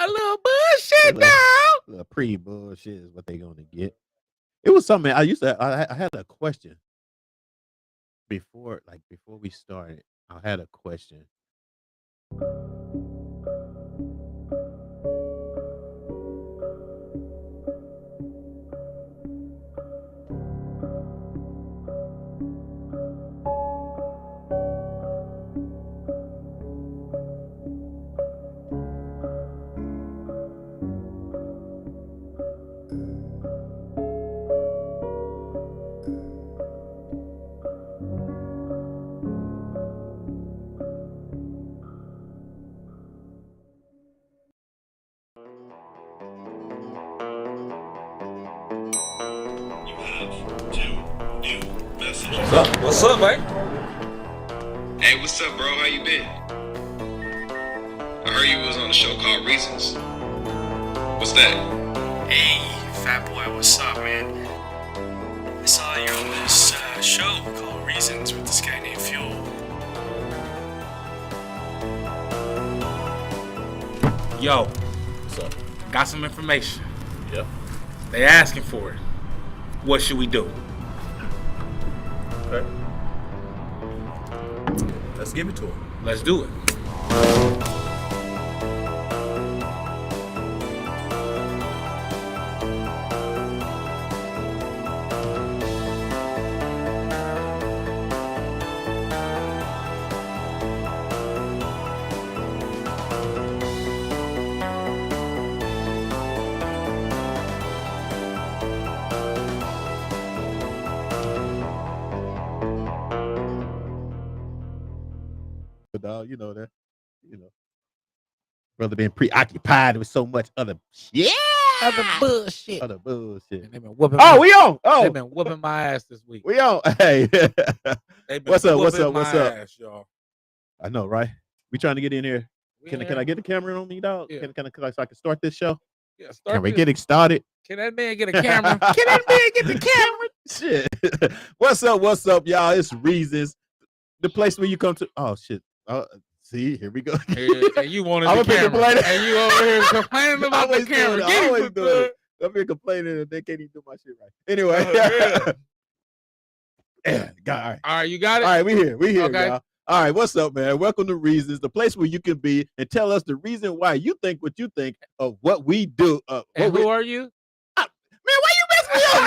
A little bullshit now. Pre-bullshit is what they gonna get. It was something I had a question before we started. I had a question. What's up, man? Hey, what's up, bro? How you been? I heard you was on a show called Reasons. What's that? Hey, fat boy, what's up, man? I saw you on this show called Reasons with this guy named Fuel. Yo, what's up? Got some information. Yep. They asking for it. What should we do? Okay. Let's give it to him. Let's do it. Dog, you know that, brother being preoccupied with so much other Other bullshit. other bullshit. And they been whooping. We on. They been whooping my ass this week. We on. Hey, They been what's up? What's whooping up? What's my up? ass, y'all. I know, right? We trying to get in here. We Can in I get the camera on me, dog? Yeah. Can I so I can start this show? Yeah, start Can we this. get it started? Can that man get a camera? Can that man get the camera? Shit. What's up? What's up, y'all? It's Reasons, the place where you come to. Oh shit. See, here we go. And you wanted I'm the up here camera. complaining. And you over here complaining about the Always doing camera. it, Get him, always put doing the- it. I'm here complaining and they can't even do my shit right. Anyway. Oh, Yeah, all right. All right, you got it? All right, we here, Okay. y'all. All right, what's up, man? Welcome to Reasons, the place where you can be and tell us the reason why you think what you think of what we do. And who are you? Man, why you mess me up,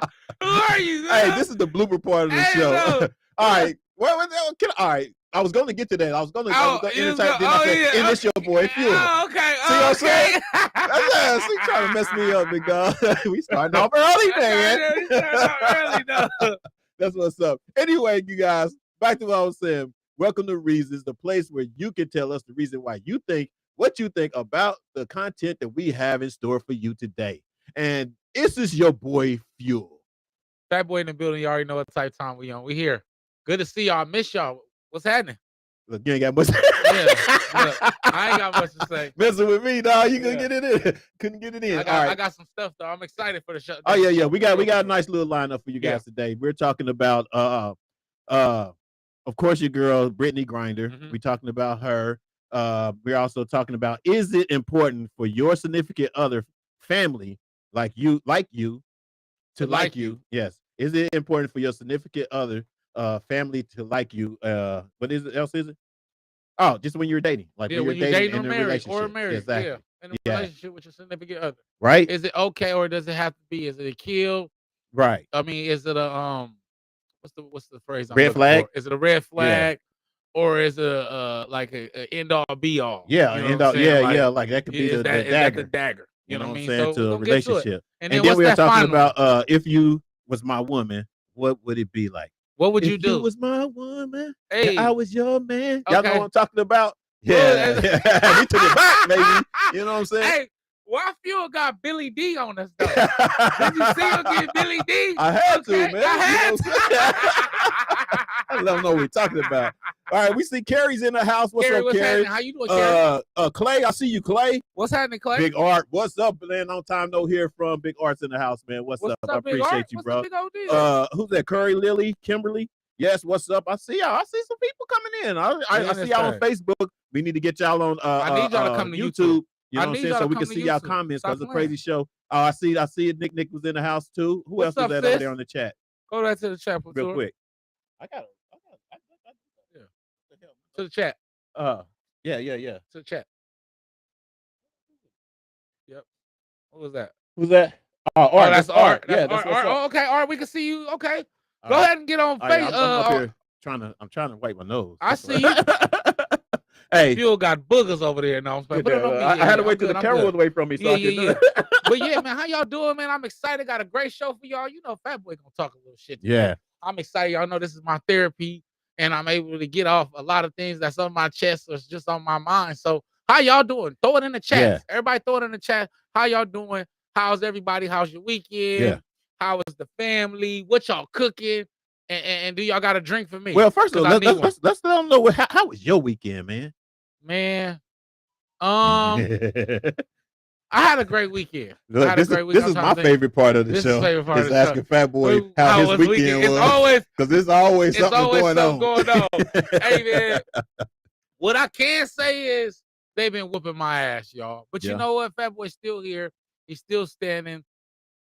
man? Who are you? Hey, this is the blooper part of the Hey, show. no. All right. All right. I was going to get to that. I was going to you was interject. go- oh, yeah, And it's your boy, Fuel. Oh, okay. See what I'm saying? okay. She trying to mess me up, big dog. We starting off early, man. Early, though. That's what's up. Anyway, you guys, back to what I was saying. Welcome to Reasons, the place where you can tell us the reason why you think what you think about the content that we have in store for you today. And this is your boy, Fuel. Fat boy in the building. You already know what type of time we on. We here. Good to see y'all. Miss y'all. What's happening? Look, you ain't got much. Yeah, look, I ain't got much to say. Messing with me, dog. You couldn't Yeah. get it in. Couldn't get it in. I All got, right. I got some stuff though. I'm excited for the show. Oh yeah. We got a nice little lineup for you guys Yeah. today. We're talking about of course your girl Brittany Grinder. Mhm. We're talking about her. We're also talking about, is it important for your significant other family like you to like you? Yes. Is it important for your significant other family to like you? What else is it? Oh, just when you're dating. Like Yeah, when when you're you're dating dating in or a married relationship. Exactly. Yeah, in a Yeah. relationship with your significant other. Right? Is it okay or does it have to be? Is it a kill? Right. I mean, is it a what's the phrase? I'm Red looking flag? for? Is it a red flag, or is it like a end all be all? Yeah, You know end what I'm up, saying? yeah, like that could be is the that dagger. the dagger? You know what I I'm mean? saying, So to we're a gonna get to it. relationship. And And then then we were what's that talking final one? about if you was my woman, what would it be like? What would If you do? was my woman, Hey. and I was your man. Y'all know Okay. what I'm talking about? Well, Yeah, we took it back, baby. You know what I'm saying? Hey, why Fuel got Billy D on us though? Did you see him get Billy D? I had to, Okay, man. I You had know what I'm saying? I let them know what we're talking about. All right, we see Carrie's in the house. What's Carrie, up, what's Carrie? happening? How you doing, Carrie? Clay, I see you, Clay. What's happening, Clay? Big Art, what's up, man? Long time no hear from. Big Art's in the house, man. What's up? I Big appreciate Art? you, What's bro. the big old deal? Who's that? Curry, Lily, Kimberly. Yes, what's up? I see y'all. I see some people coming in. I see y'all on Facebook. We need to get y'all on I need y'all to come to YouTube. YouTube. You I know what I'm need saying? y'all So to we can come to see y'all YouTube. comments Stop because it's a playing. crazy show. Oh, I see it. Nick was in the house too. Who What's else was up, that over sis? there on the chat? Go back to the chat, Real Platoon. quick. To the chat. Yeah. To the chat. Yep. What was that? Who's that? Oh, Art. that's Art. Yeah, That's that's Art. what's up. Oh, okay, Art. We can see you. Okay. All Go right. ahead and get on All right, face. I'm up here I'm trying to wipe my nose. I That's see what- Hey, Fuel got boogers over there. No, I'm good put it on there. me. I Yeah, had to yeah, wait I'm till the good, I'm camera good. was away from me so I could do it. But yeah, man, how y'all doing, man? I'm excited. Got a great show for y'all. You know, Fat Boy gonna talk a little shit. today. Yeah. I'm excited. Y'all know this is my therapy, and I'm able to get off a lot of things that's on my chest or it's just on my mind. So, how y'all doing? Throw it in the chat. Yeah. Everybody, throw it in the chat. How y'all doing? How's everybody? How's your weekend? Yeah. How is the family? What y'all cooking? And do y'all got a drink for me? Well, first of 'Cause all, I need one. let's let them know how was your weekend, man? Man, I had a great weekend. I Look, had a great weekend. this I'm is trying my to think. favorite part of the This is show. the favorite part of is the show. asking Fat Boy How how his was weekend It's was. always Because there's always it's something always going something on. going on. Hey man, what I can say is they've been whooping my ass, y'all. But Yeah. you know what? Fat Boy's still here. He's still standing.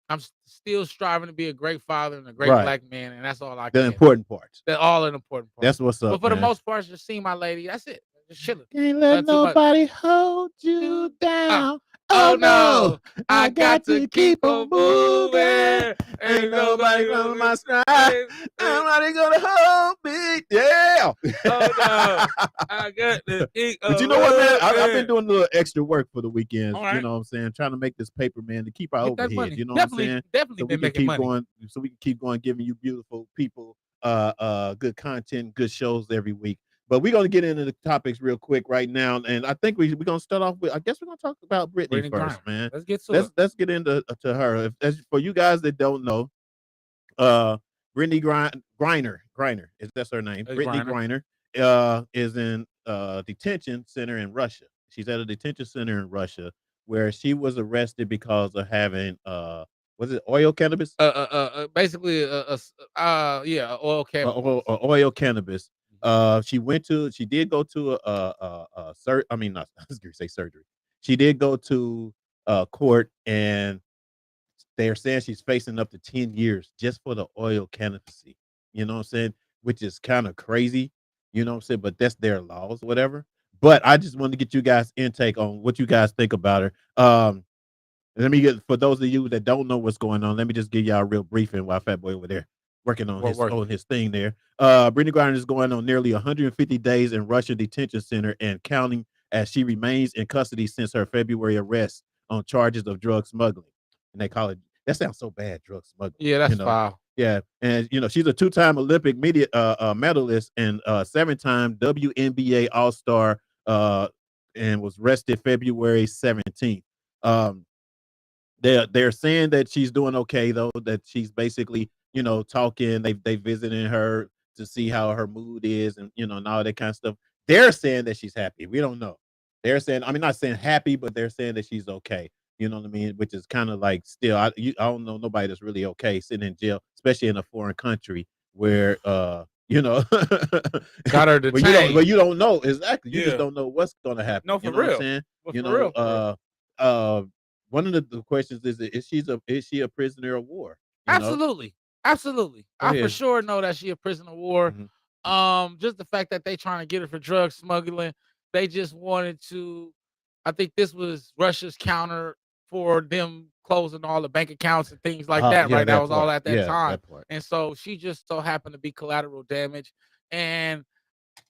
I'm still striving to be a great father and a great Right. black man, and that's all I The can. important parts. They're all an important part. That's what's up. But for the man. most part, just seeing my lady, that's it. Just chilling. Can't let Not too much. nobody hold you down. Oh no, I got to keep on moving. Ain't nobody gonna my stride. Nobody gonna hold me. Yeah. Oh no, I got to keep But you on know what, man? I've moving. been doing a little extra work for the weekends. All You right. know what I'm saying? Trying to make this paper, man, to keep our Get that overhead. money. You know Definitely, what I'm saying? definitely So we been can making keep money. going. So we can keep going, giving you beautiful people, good content, good shows every week. But we're gonna get into the topics real quick right now, and I think we're gonna start off with. I guess we're gonna talk about Brittany first, Griner. man. Let's get to it. Let's get into to her. As for you guys that don't know, Brittany Griner is that's her name. Hey, Brittany Griner. Griner is in detention center in Russia. She's at a detention center in Russia where she was arrested because of having was it oil cannabis? Basically, yeah, oil cannabis. Oil cannabis. She did go to I mean, not I was gonna say surgery. She did go to court, and they're saying she's facing up to 10 years just for the oil canopy. You know what I'm saying? Which is kind of crazy. You know what I'm saying? But that's their laws, whatever. But I just wanted to get you guys' intake on what you guys think about her. Let me get, for those of you that don't know what's going on, let me just give y'all a real briefing while Fat Boy over there working on his thing there. Brittany Griner is going on nearly 150 days in Russian detention center and counting as she remains in custody since her February arrest on charges of drug smuggling. And they call it, that sounds so bad, drug smuggling. Yeah, that's foul. Yeah, and she's a two-time Olympic medalist and 7-time WNBA All-Star, and was arrested February 17th. They're saying that she's doing okay, though, that she's basically, talking. They visiting her to see how her mood is, and and all that kind of stuff. They're saying that she's happy. We don't know. They're saying, I mean, not saying happy, but they're saying that she's okay. You know what I mean? Which is kind of like, still, I don't know nobody that's really okay sitting in jail, especially in a foreign country where got her detained. But you don't know exactly. You Yeah. just don't know what's gonna happen. No, for you know real. What I'm saying? But for real. One of the questions is she a prisoner of war? Absolutely. Absolutely. Go I for ahead. sure know that she a prisoner of war. Mhm. Just the fact that they trying to get her for drug smuggling, they just wanted to, I think this was Russia's counter for them closing all the bank accounts and things like that, Yeah, right? That was all part. at that Yeah, time. that part. And so she just so happened to be collateral damage. And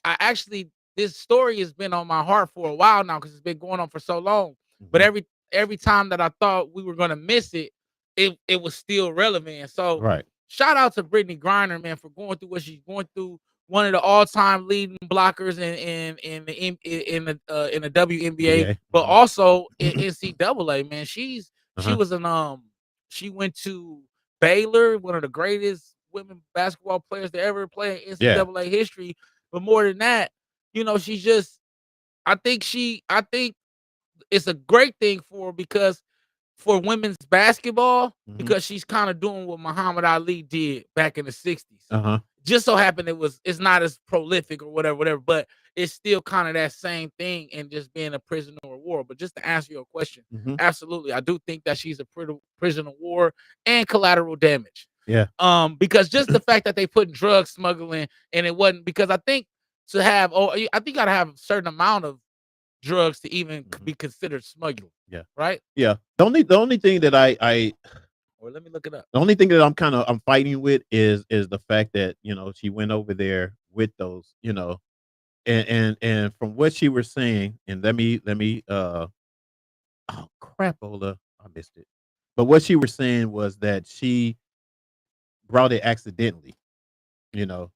I actually, this story has been on my heart for a while now because it's been going on for so long. But Mhm. every time that I thought we were gonna miss it, it was still relevant. And so Right. shout out to Brittany Griner, man, for going through what she's going through. One of the all-time leading blockers in the WNBA, Yeah. but also in NCAA, man. She Uh-huh. was she went to Baylor, one of the greatest women basketball players to ever play in NCAA history. But more than that, she's just, I think it's a great thing for her because for women's basketball, Mhm. because she's kind of doing what Muhammad Ali did back in the 60s. Uh-huh. Just so happened it's not as prolific or whatever, but it's still kind of that same thing and just being a prisoner of war. But just to answer your question, Mhm. absolutely, I do think that she's a prisoner of war and collateral damage. Yeah. Because just the fact that they put drug smuggling and it wasn't because I think to have I think you gotta have a certain amount of drugs to even be considered smuggling. Yeah. Right? Yeah. The only thing that I Or let me look it up. the only thing that I'm fighting with is the fact that, she went over there with those, and from what she was saying, and let me oh crap, Ola, I missed it. But what she was saying was that she brought it accidentally, you know.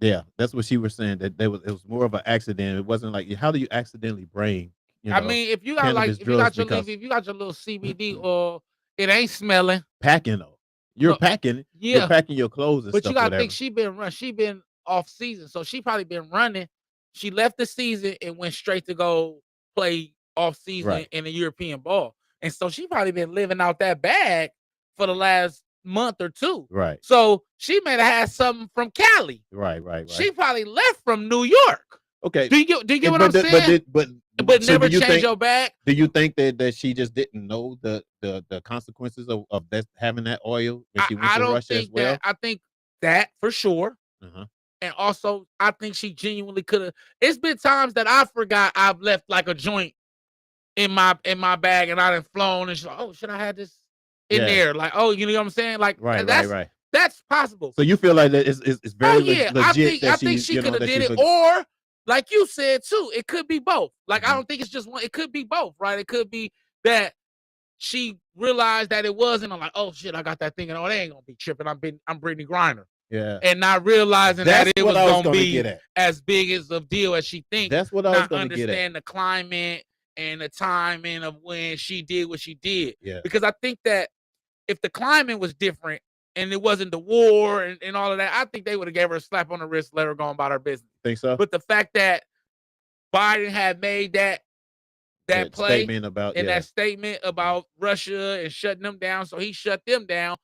Yeah, that's what she was saying, that it was more of an accident. It wasn't like, how do you accidentally bring, I mean, if you got cannabis if you got drugs your because if you got your little CBD oil, it ain't smelling. packing though. You're No, packing, you're Yeah, packing your clothes and but you stuff, gotta think whatever. she been off season, so she probably been running. She left the season and went straight to go play off season Right, in the European ball, and so she probably been living out that bag for the last month or two. right, So she may have had something from Cali. right. She probably left from New York. Okay. Do you get what I'm But saying? But so never do you change think your bag. do you think that she just didn't know the consequences of that, having that oil when she went I to don't Russia as think that. well? I think that for sure. Uh-huh. And also, I think she genuinely could have. It's been times that I forgot I've left like a joint in my bag, and I done flown, and she's like, "Oh, should I have this in Yeah. there?" Like, oh, you know what I'm saying? Like, Right, right. that's possible. So you feel like that it's Oh very yeah, legit I that think she could have that did she it, forgot. or like you said too, it could be both. Like, I Mhm. don't think it's just one. It could be both, right? It could be that she realized that it wasn't. I'm like, oh shit, I got that thing, and oh, they ain't gonna be tripping. I'm Brittany Griner. Yeah. And not realizing That's that it what was I was gonna gonna be get at. as big as a deal as she think, That's what I was not gonna get at. understand the climate and the timing of when she did what she did. Yeah. Because I think that if the climate was different and it wasn't the war and all of that, I think they would have gave her a slap on the wrist, let her go about her business. Think so? But the fact that Biden had made that play statement about and that statement about Russia and shutting them down, so he shut them down,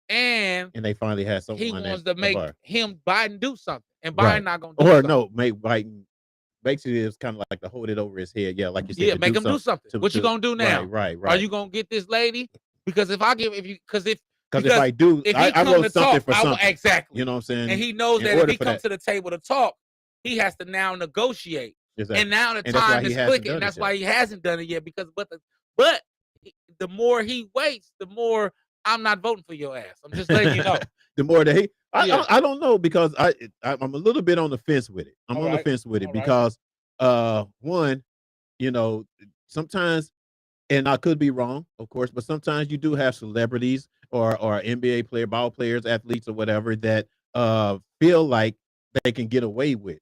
and and they finally had he someone wants that to make her. him Biden do something, and Biden Right. not gonna do Or something. no, make Biden basically it's kind of like to hold it over his head. Yeah, like you said, Yeah, to make do him do something. to What you gonna do now? right. Are you gonna get this lady? Because if I give, if you, because if I do, if I he come wrote to something talk, for I will something. exactly. You know what I'm saying? And he knows In that if order he for comes that. to the table to talk, he has to now negotiate. Exactly. And now the And that's why time he is hasn't clicking. done And it that's yet. why he hasn't done it yet. Because but the more he waits, the more I'm not voting for your ass. I'm just letting you know. The more that he, Yeah. I don't know, because I'm a little bit on the fence with it. I'm All on the right. fence with it All right. because one, sometimes, and I could be wrong, of course, but sometimes you do have celebrities or NBA player, ball players, athletes, or whatever that feel like they can get away with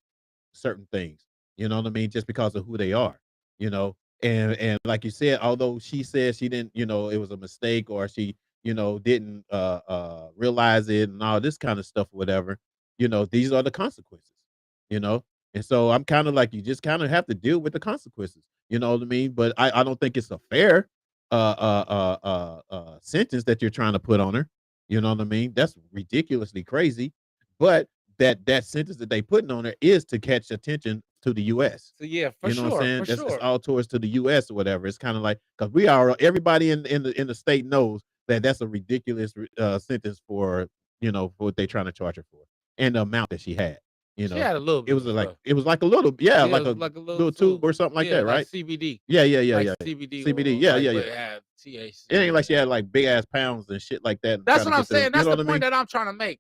certain things. You know what I mean? Just because of who they are. You know, and like you said, although she said she didn't, it was a mistake, or she, didn't realize it and all this kind of stuff, whatever. These are the consequences. You know, and so I'm kind of like, you just kind of have to deal with the consequences. You know what I mean? But I don't think it's a fair sentence that you're trying to put on her. You know what I mean? That's ridiculously crazy. But that sentence that they putting on her is to catch attention to the US. So yeah, for You know what I'm sure. saying? For That's It's sure. all towards to the US or whatever. It's kind of like, because everybody in the state knows that that's a ridiculous sentence for for what they trying to charge her for, and the amount that she had. You She know, had a little bit. it was like a little, Yeah, like it a was like a little tube or something like yeah, that, like right? CBD. Yeah. Like CBD. CBD. Oil, Yeah, like, yeah. but it had THC. It ain't like she had like big ass pounds and shit like that. That's trying what to I'm get to the- saying. That's you know the what I mean? point that I'm trying to make.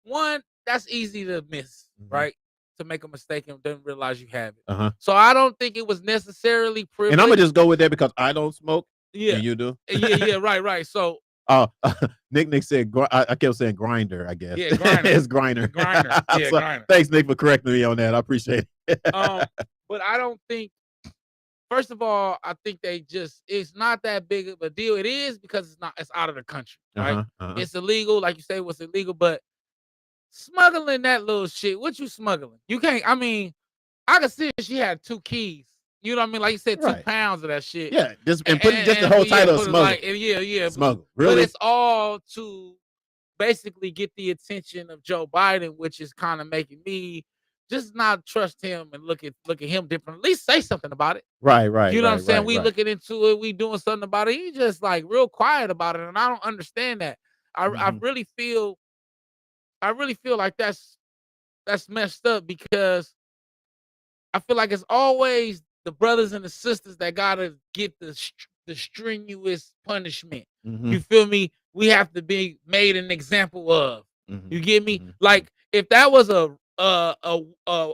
One, that's easy to miss, Mhm. right? To make a mistake and didn't realize you have it. Uh-huh. So I don't think it was necessarily privileged. And I'm gonna just go with that because I don't smoke. Yeah. And you do. yeah, right. So Oh, Nick said, I kept saying grinder, I guess. Yeah, Griner. It's Griner. Griner. Yeah, Griner. Thanks, Nick, for correcting me on that. I appreciate it. but I don't think. First of all, I think it's not that big of a deal. It is because it's out of the country, right? Uh-huh, uh-huh. It's illegal, like you say, what's illegal, but smuggling that little shit, what you smuggling? You can't, I mean, I could see if she had 2 keys. You know what I mean? Like you said, 2 Right. pounds of that shit. Yeah, and putting just the whole title of put it smuggle. like- yeah. Smuggle. But Really? it's all to basically get the attention of Joe Biden, which is kind of making me just not trust him and look at him different. At least say something about it. Right. You know what I'm saying? Right, We right. looking into it. We doing something about it. He just like real quiet about it, and I don't understand that. I Mhm. really feel like that's messed up because I feel like it's always the brothers and the sisters that gotta get the strenuous punishment. Mhm. You feel me? We have to be made an example of. Mhm. You get me? Mhm. Like if that was a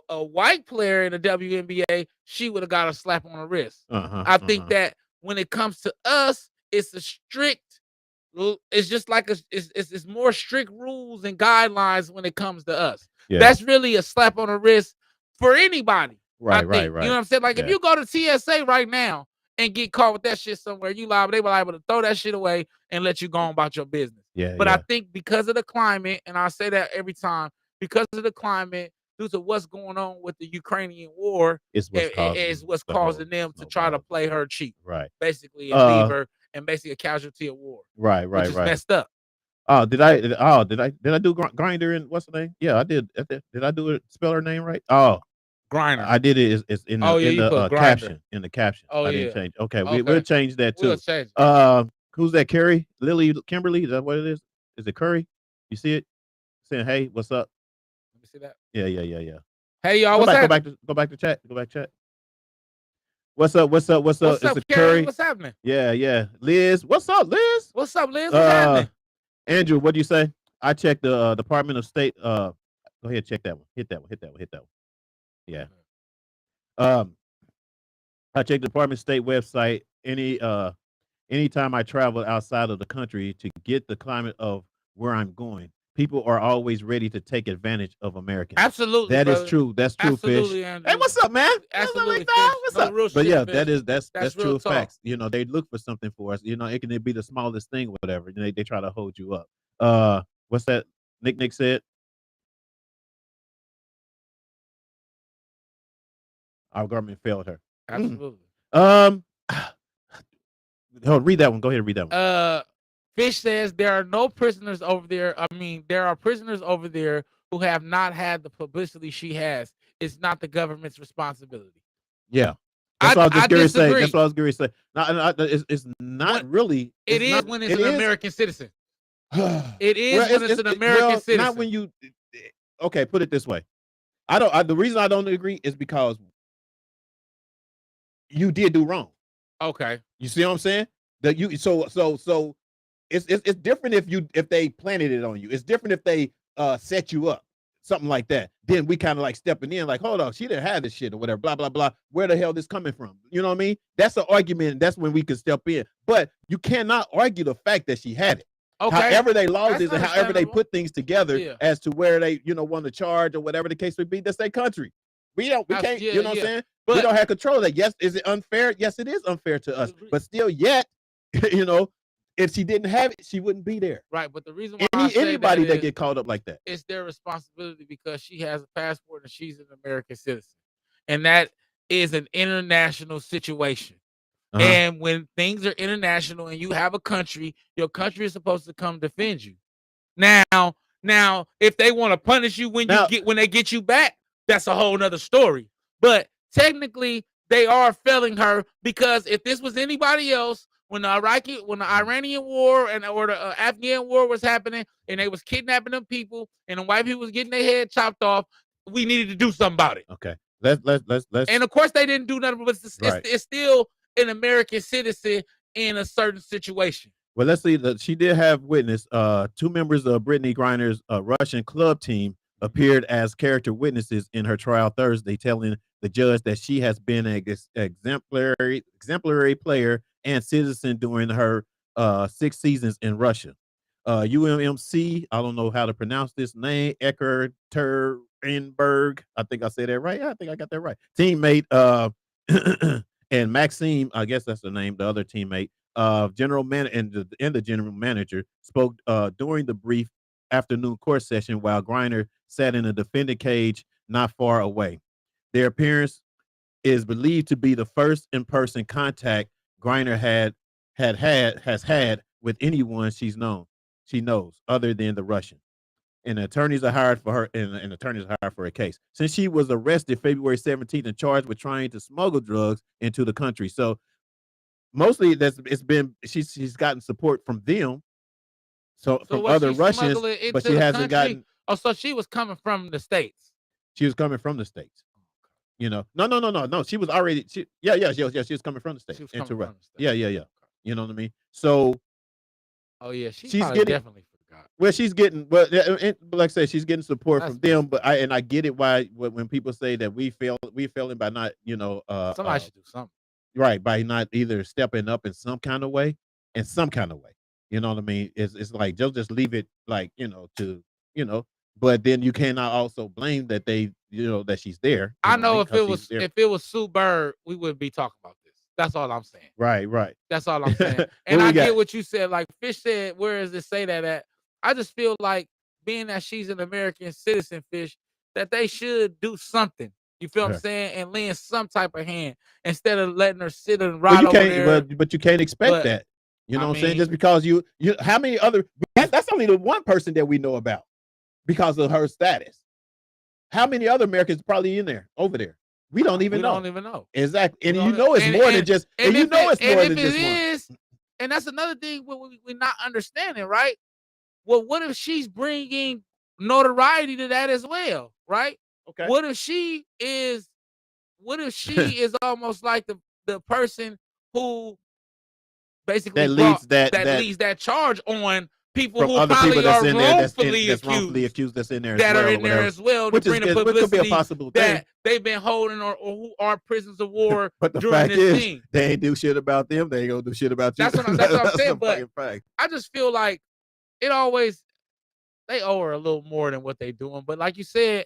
white player in the WNBA, she would have got a slap on the wrist. Uh-huh. I think that when it comes to us, it's a strict. It's just like it's more strict rules and guidelines when it comes to us. Yeah. That's really a slap on the wrist for anybody. I Right, think. You know what I'm saying? Like if Yeah. you go to TSA right now and get caught with that shit somewhere, you liable, they were liable to throw that shit away and let you go on about your business. Yeah, But I yeah. think because of the climate, and I say that every time, because of the climate, due to what's going on with the Ukrainian war, It's what's is what's causing them to try to play her cheap, Right. basically, and leave her and basically a casualty of war, Right, which right, is right. messed up. Did I do Grinder and what's the name? Yeah, I did. Did I do it? Spell her name right? Oh, Griner. I did it. It's in the Oh, yeah, you put Grindr. caption. In the caption. Oh, I yeah. didn't change. Okay, Okay. we'll change that We'll too. change it. Who's that? Carrie, Lily, Kimberly? Is that what it is? Is it Curry? You see it? Saying, "Hey, what's up?" Let me see that. Yeah. Hey, y'all, Go what's back happening? go back to chat. Go back chat. What's up? What's Is up, it Carrie? Curry? What's happening? Yeah. Liz, what's up, Liz? What's up, Liz? What's happening? Andrew, what'd you say? I checked the Department of State. Go ahead, check that one. Hit that one. Yeah. I checked the Department of State website anytime I travel outside of the country to get the climate of where I'm going. People are always ready to take advantage of Americans. Absolutely, That is brother. true. That's true, Absolutely, Fish. Andrew. Hey, what's up, man? Absolutely, What's up? Fish. What's No, up? real But shit, yeah, Fish. that's That's real true talk. facts. You know, they look for something for us. You know, it can be the smallest thing, or whatever. You know, they try to hold you up. What's that? Nick said. Our government failed her. Absolutely. Read that one. Go ahead and read that one. Fish says there are no prisoners over there. I mean, there are prisoners over there who have not had the publicity she has. It's not the government's responsibility. Yeah. That's what I was just disagree. That's what I was going to say. It's not really. It is when it's an American citizen. It is when it's an American citizen. Not when you. Okay, put it this way. The reason I don't agree is because you did do wrong. Okay. You see what I'm saying? That you so it's different if they planted it on you. It's different if they set you up, something like that. Then we kind of like stepping in, like, hold on, she didn't have this shit or whatever, blah blah blah. Where the hell this coming from? You know what I mean? That's an argument. That's when we can step in. But you cannot argue the fact that she had it. Okay. However they lost this and however they understandable. put things together as to where they want to charge or whatever the case would be. That's their country. We can't. You know what I'm saying? But we don't have control of that. Yes, is it unfair? Yes, it is unfair to us. But still, yet, if she didn't have it, she wouldn't be there. Right, but the reason why I say anybody that is, get caught up like that, it's their responsibility because she has a passport and she's an American citizen, and that is an international situation. And when things are international and you have a country, your country is supposed to come defend you. Now, if they want to punish you when they get you back, that's a whole nother story. But technically, they are failing her because if this was anybody else, when the Iranian war or the Afghan war was happening and they was kidnapping them people and the white people was getting their head chopped off, we needed to do something about it. Okay, let's. And of course, they didn't do nothing, but it's still an American citizen in a certain situation. Well, let's see. She did have witness. 2 members of Brittany Griner's Russian club team appeared as character witnesses in her trial Thursday, telling the judge that she has been an exemplary player and citizen during her 6 seasons in Russia. UMMC, I don't know how to pronounce this name, Ekaterinburg. I think I said that right. Yeah, I think I got that right. Teammate and Maxime, I guess that's the name, the other teammate, general manager and the general manager spoke during the brief afternoon court session while Griner sat in a defendant cage not far away. Their appearance is believed to be the first in-person contact Griner has had with anyone she knows other than the Russian. and attorneys are hired for her, and attorneys are hired for a case. Since she was arrested February 17th and charged with trying to smuggle drugs into the country. So mostly she's gotten support from them. So from was other she Russians, smuggling it but to she the hasn't country? gotten. Oh, so she was coming from the States. She was coming from the States. You know, no. She was already. She was coming from the States. She was coming from the States. Yeah. You know what I mean? So Oh yeah, she's definitely definitely forgot. well, she's getting well. Like I said, she's getting support That's from them. But I get it why when people say that we failing by not Somebody should do something. right, by not either stepping up in some kind of way. You know what I mean? It's like just leave it like but then you cannot also blame that that she's there. I know if it was Sue Bird, we wouldn't be talking about this. That's all I'm saying. Right. That's all I'm saying. And I get what you said. Like Fish said, where does it say that at? I just feel like being that she's an American citizen, Fish, that they should do something. You feel what I'm saying? And lend some type of hand instead of letting her sit and ride over there. But you can't expect that. You know what I'm saying? Just because you how many other that's only the one person that we know about because of her status. How many other Americans probably over there? We don't even know. Don't even know. Exactly. And it's more than just it's more than just one. And that's another thing we're not understanding, right? Well, what if she's bringing notoriety to that as well, right? Okay. What if she is almost like the person who basically leads that charge on people who probably are wrongfully accused that's in there as well, which to bring the publicity could be a possible thing that they've been holding or who are prisoners of war. But the during fact this is, thing. they ain't do shit about them. They ain't gonna do shit about you. That's what I'm saying. But I just feel like they owe her a little more than what they doing. But like you said,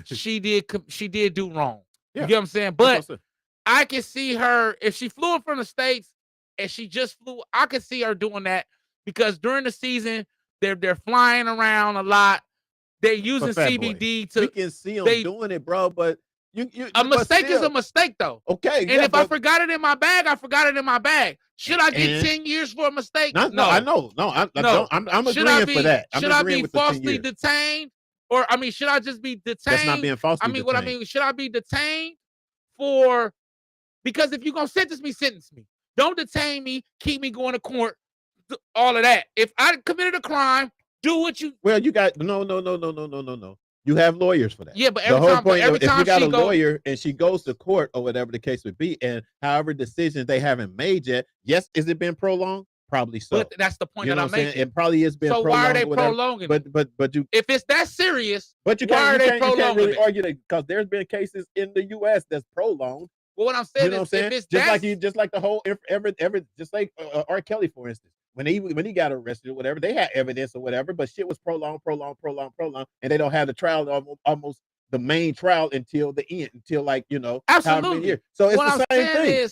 she did do wrong. Yeah. You get what I'm saying? But I can see her if she flew in from the States and she just flew. I could see her doing that because during the season they're flying around a lot. They're using CBD to. We can see them doing it, bro. But a mistake is a mistake, though. Okay. And if I forgot it in my bag, I forgot it in my bag. Should I get 10 years for a mistake? No, I know. No, I'm agreeing for that. Should I be falsely detained? Or should I just be detained? That's not being falsely detained. Should I be detained for? Because if you're gonna sentence me. Don't detain me. Keep me going to court. All of that. If I committed a crime, do what you. Well, you got no. You have lawyers for that. Yeah, but if you got a lawyer and she goes to court or whatever the case would be, and however decisions they haven't made yet, yes, is it been prolonged? Probably so. But that's the point that I'm making. It probably has been. So prolonged. Why are they prolonging? But you. If it's that serious, but you can't really argue that because there's been cases in the U.S. that's prolonged. Well, what I'm saying is, if it's just like the whole just like R. Kelly, for instance. When he got arrested or whatever, they had evidence or whatever, but shit was prolonged, and they don't have the trial almost the main trial until the end, until absolutely. Years. So it's the same thing.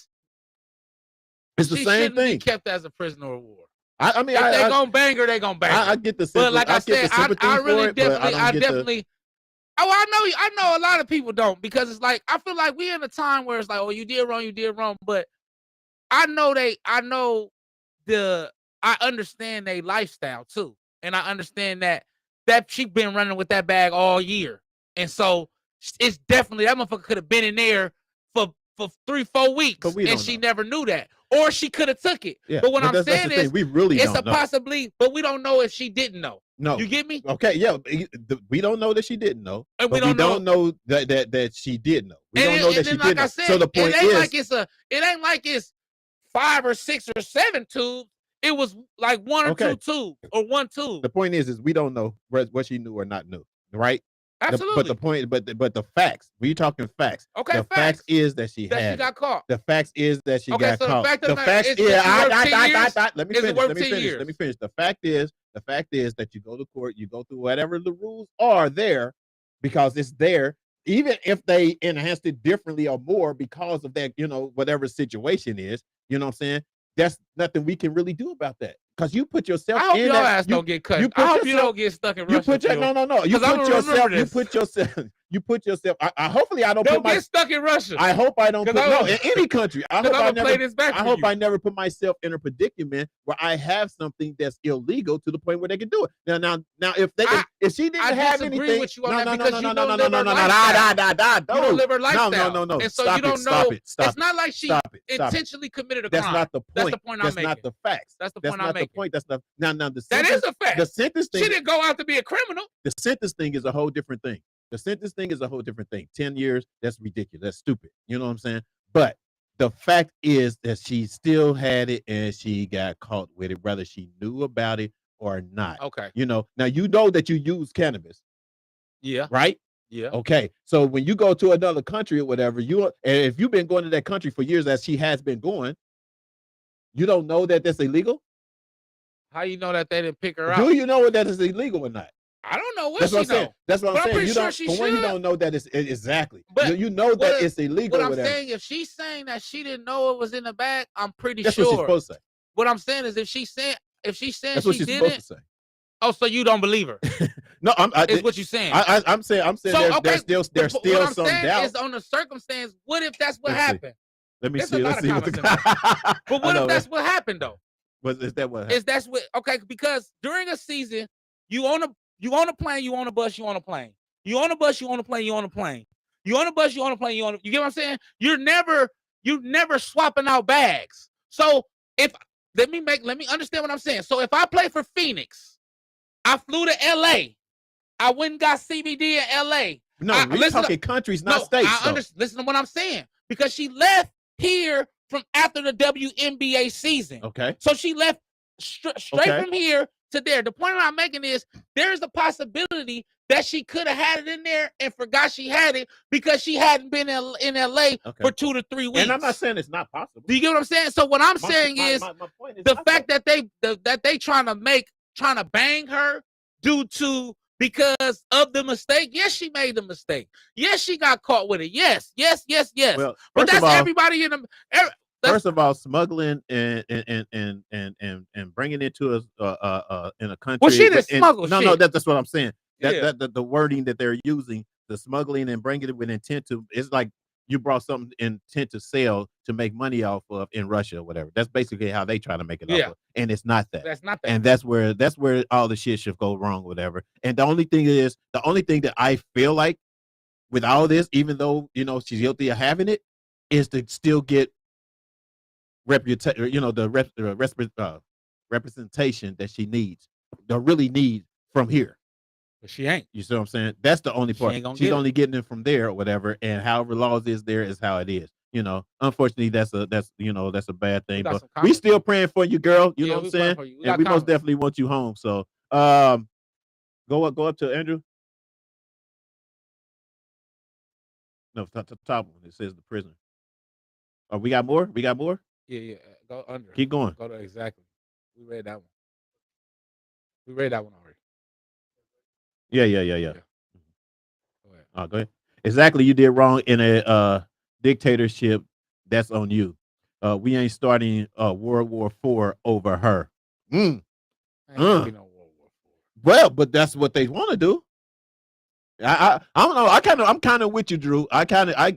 It's the same thing. Be kept as a prisoner of war. If they're gonna bang her, they're gonna bang her. I get the sympathy. But like I said, I know a lot of people don't because it's like I feel like we're in a time where it's like, oh, you did wrong, but I understand their lifestyle too. And I understand that she been running with that bag all year. And so it's definitely that motherfucker could have been in there for 3-4 weeks and she never knew that. Or she could have took it. Yeah, but what I'm saying is we really it's possibly, but we don't know if she didn't know. No. You get me? Okay, yeah. We don't know that she didn't know. And we don't know that she did know. We don't know that she did know. So the point is it ain't like it's 5 or 6 or 7 tubes. It was like 1 or 2 tubes or 1 tube. The point is we don't know what she knew or not knew, right? Absolutely. But the point, but the facts. We're talking facts. Okay. The facts is that she got caught. The facts is that she got caught. The facts is let me finish. The fact is that you go to court, you go through whatever the rules are there, because it's there. Even if they enhanced it differently or more because of that, whatever situation is, you know what I'm saying? That's nothing we can really do about that. Because you put yourself I hope in your that. ass don't get cut. I hope you don't get stuck in Russia. No. You put yourself you put yourself. I hopefully I don't Don't put get stuck in Russia. I hope I don't put in any country. I hope I never play this back. I hope I never put myself in a predicament where I have something that's illegal to the point where they can do it. Now, if she didn't have anything, with you on no, that no, because no, you no, don't no, live no, her no, no, lifestyle. no, You don't live her lifestyle. no. And so Stop you don't it, know. stop it, stop it's not like she stop it, stop it. intentionally committed a crime. That's not the point. That's the point I'm That's making. not the facts. That's the That's point I'm not the making. point. That's not now the That sentence, is a fact. the sentence thing. She didn't go out to be a criminal. The sentence thing is a whole different thing. The sentence thing is a whole different thing. 10 years, that's ridiculous. That's stupid. You know what I'm saying? But the fact is that she still had it and she got caught with it, whether she knew about it or not. Okay. You know, now you know that you use cannabis. Yeah. Right? Yeah. Okay. So when you go to another country or whatever, and if you've been going to that country for years as she has been going, you don't know that that's illegal? How you know that they didn't pick her out? Do you know that it's illegal or not? I don't know what That's she what I'm saying. know. That's what I'm But I'm saying. pretty You sure don't. she For one, you should. don't know that it's exactly. But you know that it's illegal. What I'm or whatever. saying, if she's saying that she didn't know it was in the bag, I'm pretty That's sure. what she's supposed to say. What I'm saying is, if she's saying That's she what she's supposed didn't, to say. oh, so you don't believe her? No, Is what you're saying? I'm saying So, there's still what I'm some saying doubt. is on the circumstance. What if that's what Let's see. happened? Let me There's see. a Let's lot see of what comments But what if that's what happened though? Is that what happened? Is that's what? Okay, because during a season, you on a plane, you on a bus, you on a plane. You on a bus, you on a plane, you on a plane. You on a bus, you on a plane, you on. You get what I'm saying? You're never swapping out bags. So let me understand what I'm saying. So if I play for Phoenix, I flew to LA. I went and got CBD in LA. No, we're talking countries, not states. Listen to what I'm saying. Because she left here from after the WNBA season. Okay. So she left straight from here to there. The point I'm making is there's a possibility that she could have had it in there and forgot she had it because she hadn't been in LA for 2 to 3 weeks. And I'm not saying it's not possible. Do you get what I'm saying? So what I'm saying is my point is the fact that they trying to bang her because of the mistake. Yes, she made the mistake. Yes, she got caught with it. Yes. Well, but that's everybody in the. First of all, smuggling and bringing it to us in a country. Well, she didn't smuggle. No, that's what I'm saying. Yeah. That the wording that they're using, the smuggling and bringing it with intent to, it's like you brought something intent to sell to make money off of in Russia or whatever. That's basically how they try to make it off of. And it's not that. That's not that. And that's where all the shit should go wrong, whatever. And the only thing that I feel like with all this, even though she's guilty of having it, is to still get the representation that she needs, really need from here. But she ain't. You see what I'm saying? That's the only part. She's only getting it from there or whatever, and however laws is there is how it is. Unfortunately, that's a bad thing. But we still praying for you, girl. You know what I'm saying? And we most definitely want you home. So go up to Andrew. No, top one. It says the prisoner. Oh, we got more? Yeah. Go under. Keep going. Go to exactly. We read that one already. Yeah. Go ahead. Go ahead. Exactly. You did wrong in a dictatorship. That's on you. We ain't starting World War IV over her. Ain't gonna be no World War IV. Well, but that's what they want to do. I don't know. I'm kind of with you, Drew. I get it. I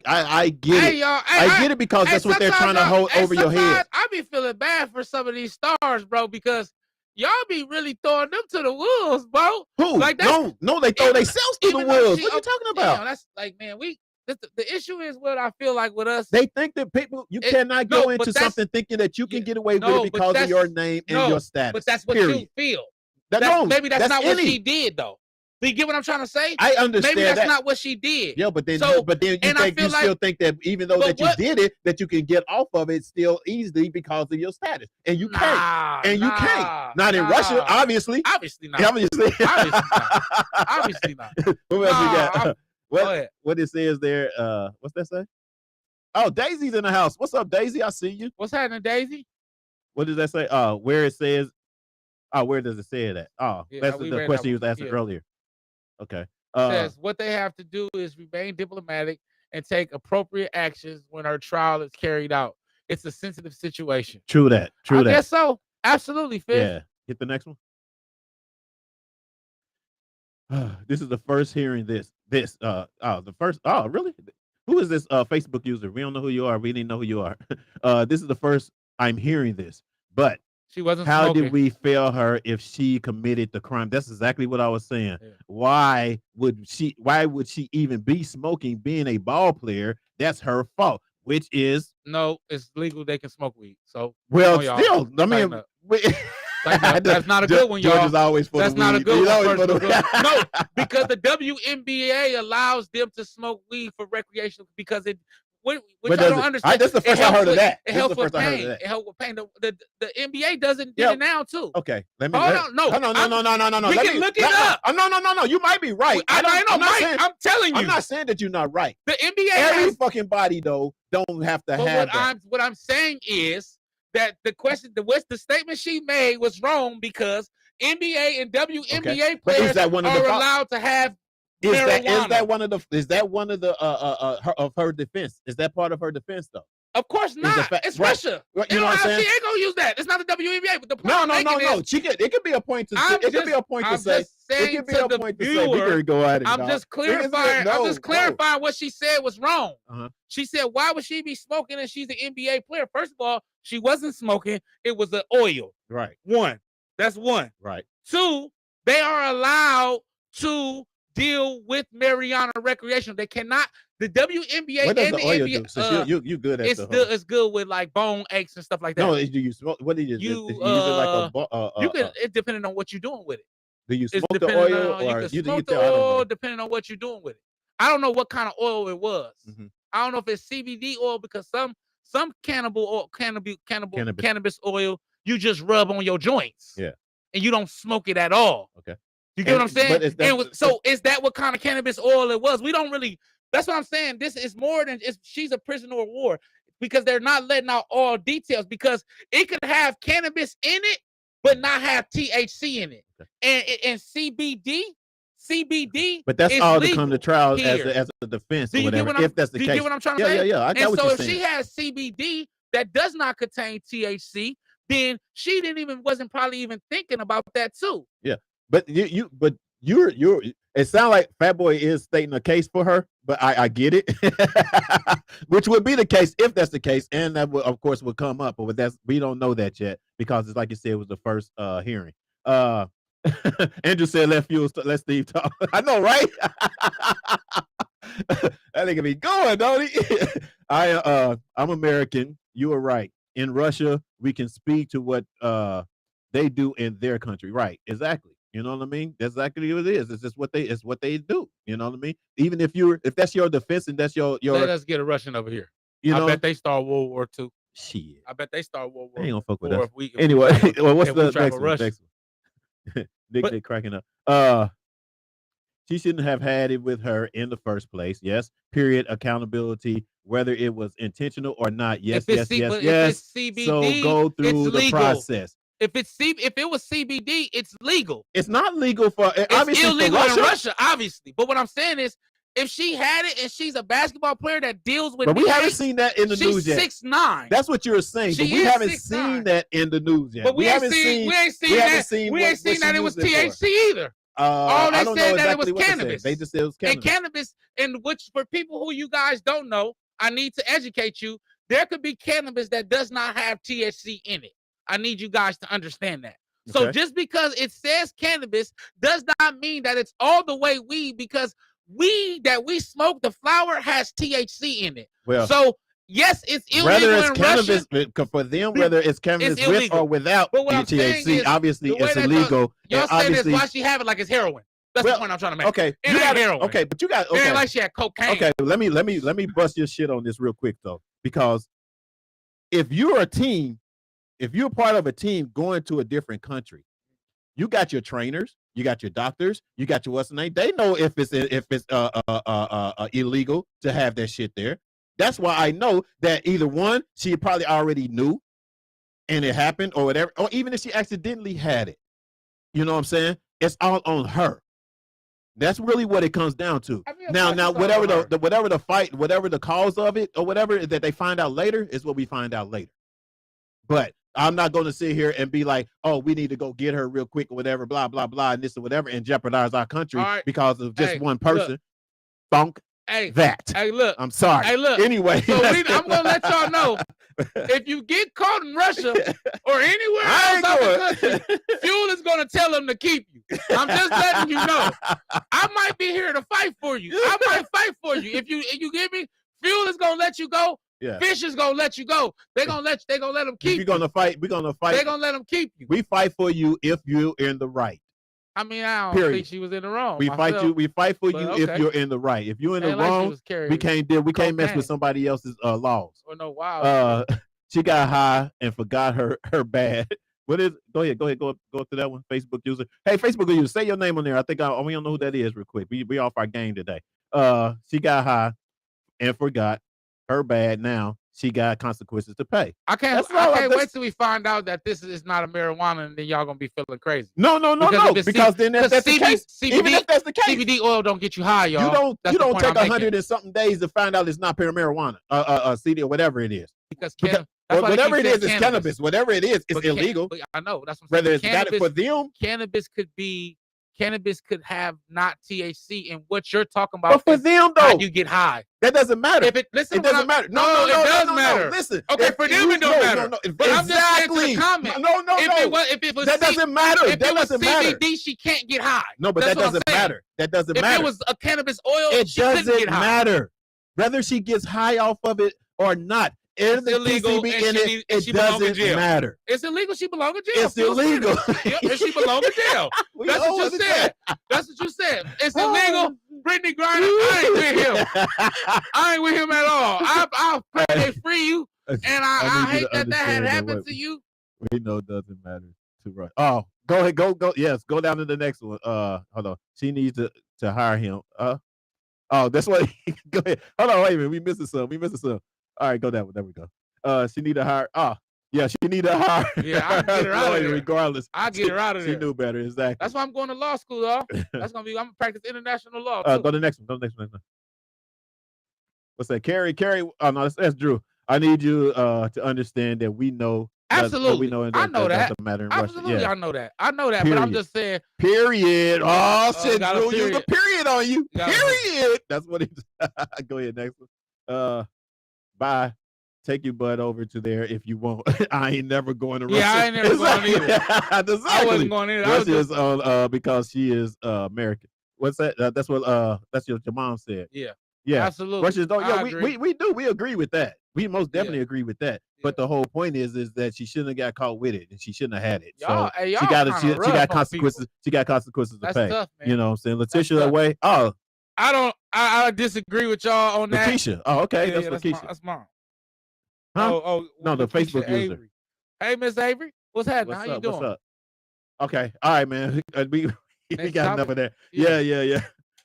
get it because that's what they're trying to hold over your head. I be feeling bad for some of these stars, bro, because y'all be really throwing them to the wolves, bro. Who? Like no, they throw themselves to the wolves. What are you talking about? Damn, that's like, man, the issue is what I feel like with us. They think that people cannot go into something thinking that you can get away with it because of your name and your status. But that's what you feel. Maybe that's not what she did, though. Do you get what I'm trying to say? I understand. Maybe that's not what she did. Yeah, but then you still think that even though that you did it, that you can get off of it still easily because of your status, and you can't. And you can't. Not in Russia, obviously. Obviously not. Obviously not. Who else we got? What it says there? What's that say? Oh, Daisy's in the house. What's up, Daisy? I see you. What's happening, Daisy? What does that say? Where it says? Where does it say that? That's the question you was asking earlier. Okay. Says what they have to do is remain diplomatic and take appropriate actions when her trial is carried out. It's a sensitive situation. True that. I guess so. Absolutely, Fifth. Yeah. Hit the next one. This is the first hearing this. The first. Oh, really? Who is this Facebook user? We don't know who you are. We didn't know who you are. This is the first I'm hearing this. But She wasn't how smoking. did we fail her if she committed the crime? That's exactly what I was saying. Yeah. Why would she even be smoking being a ball player? That's her fault, which is No, it's legal. They can smoke weed. So well, come on, y'all. still. I Tighten mean, up. Tighten up. That's not a good one, George y'all. is always for That's the not a weed. good He's one. always First for the of all. No, because the WNBA allows them to smoke weed for recreational because it. What But y'all does don't it- understand? that's the first I heard of that. It This is helps the with first I heard of pain. that. It helps with pain. The NBA doesn't Yeah. get it now too. Okay, let me. Hold let- on, no, no. we Let can me- look it no, up. No. You might be right. I know, I'm not Mike. saying. I'm telling you, I'm not saying that you're not right. the NBA Every has. fucking body though don't have to But have that. what I'm saying is that the statement she made was wrong because NBA and WNBA But is players that one of the are fo- allowed to have Is marijuana. that one of the of her defense? Is that part of her defense though? Of course not. It's right. Russia. Right, They you know don't what I'm have- saying? She ain't gonna use that. It's not the WNBA. But the point No. I'm making is, It could be a point to. I'm It could be just- a point to I'm say. just It saying could be to a the point to say. We viewer, could go at it. I'm dog. just We can say, clarifying. I'm just no. clarifying what she said was wrong. Uh-huh. She said, "Why would she be smoking and she's an NBA player?" First of all, she wasn't smoking. It was an oil. Right. One. That's one. Right. Two, they are allowed to deal with marijuana recreational. They cannot. The WNBA What does and the the oil NBA, do? Since you good at it's good with like bone aches and stuff like that. No, do you smoke? What do you use? You, Is you use it like you can. It depending on what you're doing with it. do you It's smoke the depending oil on you or can you smoke tell? the I don't oil know. depending on what you're doing with it. I don't know what kind of oil it was. Mhm. I don't know if it's CBD oil because some cannabis oil you just rub on your joints. Yeah. And you don't smoke it at all. Okay. You get what I'm saying? but is that- So is that what kind of cannabis oil it was? We don't really. That's what I'm saying. This is more than she's a prisoner of war because they're not letting out all details because it could have cannabis in it but not have THC in it. And CBD. But that's is all to legal come to trial here. as a defense Do or you get whatever. what I'm? If that's the do you case, get what I'm trying to say? yeah. I got And what so you're if saying. she has CBD that does not contain THC, then she wasn't probably even thinking about that too. But you're it sounds like Fat Boy is stating a case for her, but I get it. Which would be the case if that's the case, and that would, of course, would come up, but we don't know that yet because it's like you said, it was the first hearing. Andrew said let Steve talk. I know, right? That nigga be going, don't he? I'm American. You are right. In Russia, we can speak to what they do in their country. Right, exactly. You know what I mean? That's exactly what it is. It's just what they do. You know what I mean? Even if that's your defense and that's your Let us get a Russian over here. you know, I bet they start World War II. shit. I bet they start World They War ain't gonna fuck with War us. if we Anyway, well, what's if we the travel next one? Next one. Nick cracking up. She shouldn't have had it with her in the first place. Yes. Period. Accountability, whether it was intentional or not. Yes, If it's CBD, So go through it's the legal. process. If it was CBD, it's legal. It's not legal for It's obviously illegal for Russia. in Russia, obviously. But what I'm saying is, if she had it and she's a basketball player that deals with, But we haven't DH, seen that in the news she's yet. 6'9". That's what you're saying. She But we is haven't 6'9". seen that in the news yet. But we ain't haven't seen what that she it was used it for. THC either. All they I don't said know that it was exactly what they said. cannabis. They just said it was And cannabis. cannabis, and which for people who you guys don't know, I need to educate you. There could be cannabis that does not have THC in it. I need you guys to understand that. So Okay. just because it says cannabis does not mean that it's all the way weed, because weed that we smoke, the flower, has THC in it. Well, So yes, it's illegal whether it's in Russia. cannabis for them, whether it's cannabis with illegal. or without But what I'm saying THC, is, obviously the way it's that illegal. Y'all and saying this obviously, why she have it like it's heroin. That's Well, the point I'm trying to make. okay, It you ain't got heroin. okay, but you got It okay. ain't like she had cocaine. Okay, let me bust your shit on this real quick though, because if you're a team, if you're part of a team going to a different country, you got your trainers, you got your doctors, you got your what's the name. They know if it's illegal to have that shit there. That's why I know that either one, she probably already knew, and it happened, or whatever, or even if she accidentally had it. You know what I'm saying? It's all on her. That's really what it comes down to. I mean, of Now, course it's all whatever on her. whatever the fight, whatever the cause of it, or whatever that they find out later is what we find out later. But I'm not going to sit here and be like, oh, we need to go get her real quick or whatever, blah, blah, blah, and this or whatever, and jeopardize our country because of just one person. Funk that. Hey, look. I'm sorry. Hey, look. Anyway. So I'm going to let y'all know, if you get caught in Russia or anywhere else out the country, Fuel is going to tell them to keep you. I'm just letting you know. I might be here to fight for you. I might fight for you. If you get me, Fuel is going to let you go. Yeah. Fish is gonna let you go. They're gonna let them keep you. We're gonna fight. They're gonna let them keep you. We fight for you if you're in the right. I mean, I don't think she was in the wrong. We fight for you if you're in the right. If you're in the wrong, we can't mess with somebody else's laws. Or no wild. She got high and forgot her bad. What is? Go ahead. Go to that one. Facebook user. Hey, Facebook user, say your name on there. I think we don't know who that is real quick. We off our game today. She got high and forgot her bad. Now she got consequences to pay. I can't wait till we find out that this is not a marijuana, and then y'all gonna be feeling crazy. No. Because then that's the case. Even if that's the case, CBD oil don't get you high, y'all. You don't take 100 and something days to find out it's not marijuana, CD or whatever it is. Because whatever it is, it's cannabis. Whatever it is, it's illegal. I know. That's what I'm saying. Whether it's got it for them, cannabis could have not THC, and what you're talking about. But for them, though, how you get high. That doesn't matter. It doesn't matter. No, it does matter. No, listen. Okay, for them it don't matter. But I'm just saying to the comment. No. If it was that doesn't matter. If it was CBD, she can't get high. No, but that doesn't matter. That doesn't matter. If it was a cannabis oil, it doesn't matter. Whether she gets high off of it or not. It's illegal, and it doesn't matter. It's illegal. She belongs in jail. It's illegal. Yep, and she belongs in jail. That's what you said. That's what you said. It's illegal. Brittany Griner, I ain't with him. I ain't with him at all. I'll pray they free you, and I hate that had happened to you. We know it doesn't matter to us. Oh, go ahead. Go. Yes, go down to the next one. Hold on. She needs to hire him. Oh, that's what. Go ahead. Hold on. Wait a minute. We missing some. All right, go that one. There we go. She need to hire. Yeah, she need to hire. Yeah, I get her out of there. Regardless, I get her out of there. She knew better. Exactly. That's why I'm going to law school, y'all. I'm gonna practice international law. Go to the next one. What's that? Carrie. Oh no, that's Drew. I need you to understand that we know. Absolutely, we know. I know that. Doesn't matter in Absolutely, Russia. Yeah. I know that. But I'm just saying. Period. Oh shit, Drew, period. use a period on you. Period. That's what he. Go ahead, next one. Bye. Take your butt over to there if you want. I ain't never going to Russia. Yeah, I ain't never going either. Exactly. I wasn't going either. Russia's on because she is American. What's that? That's what your mom said. Yeah. Absolutely. Russia's don't. Yeah, we do. We agree with that. We most definitely agree with that. Yeah. But the whole point is that she shouldn't have got caught with it, and she shouldn't have had it. Y'all, so she got consequences. She got consequences to pay. Tough, man. You know what I'm saying? Letitia away. Oh. I disagree with y'all on that. Lakeisha. Oh, okay. Yeah, that's Lakeisha. That's mom. Huh? No, the Facebook user. Avery. Hey, Miss Avery, what's happening? How you doing? What's up? Okay, all right, man. We got enough of that. Yeah.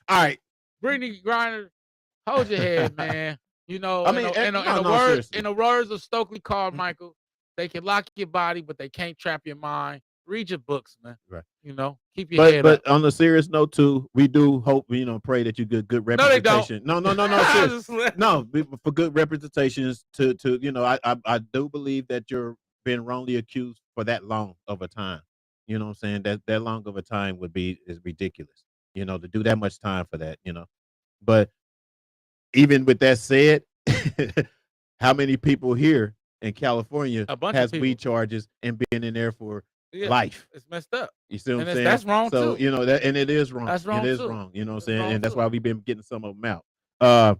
All right, Brittany Griner, hold your head, man. You know, I mean, in the words of Stokely Carmichael, they can lock your body, but they can't trap your mind. Read your books, man. Right. You know, keep your head up. But on a serious note, too, we do hope, pray that you get good representation. No. No, for good representations to I do believe that you're being wrongly accused for that long of a time. You know what I'm saying? That long of a time is ridiculous. To do that much time for that, But even with that said, how many people here in California has weed charges and been in there for life? It's messed up. You see what I'm saying? That's wrong too. So that, and it is wrong. That's wrong. It is too. wrong. You know what I'm saying? And that's why we've been getting some of them out.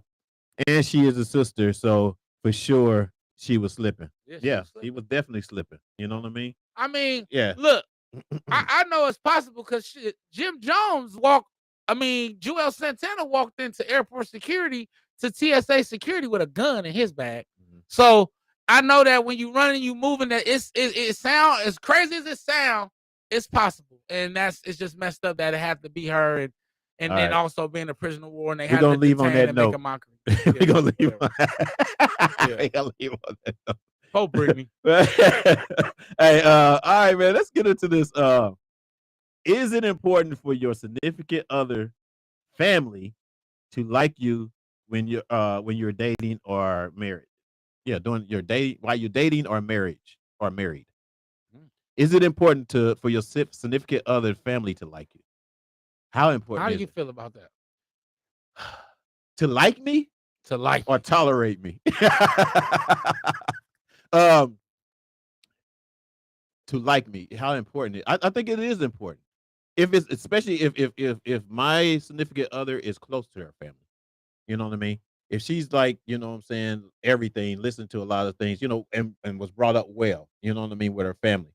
And she is a sister, so for sure she was slipping. Yeah, she was definitely slipping. You know what I mean? I mean, yeah. Look, I know it's possible because Jim Jones Joel Santana walked into airport security to TSA security with a gun in his bag. Mm-hmm. So I know that when you running, you moving, that it sound as crazy as it sound, it's possible, and it's just messed up that it had to be her, and then also being a prisoner of war, and they had to leave on that note. Make a mockery. We're gonna leave on that note. Oh, Brittany. Hey, all right, man. Let's get into this. Is it important for your significant other family to like you when you're dating or married? Yeah, while you're dating or married. Is it important for your significant other family to like you? How important How do is you it? feel about that? To like me To like or you. tolerate me? um, to like me. How important I think it is important. If it's especially if my significant other is close to her family. You know what I mean? If she's like, you know what I'm saying, everything, listen to a lot of things, and was brought up well, you know what I mean, with her family,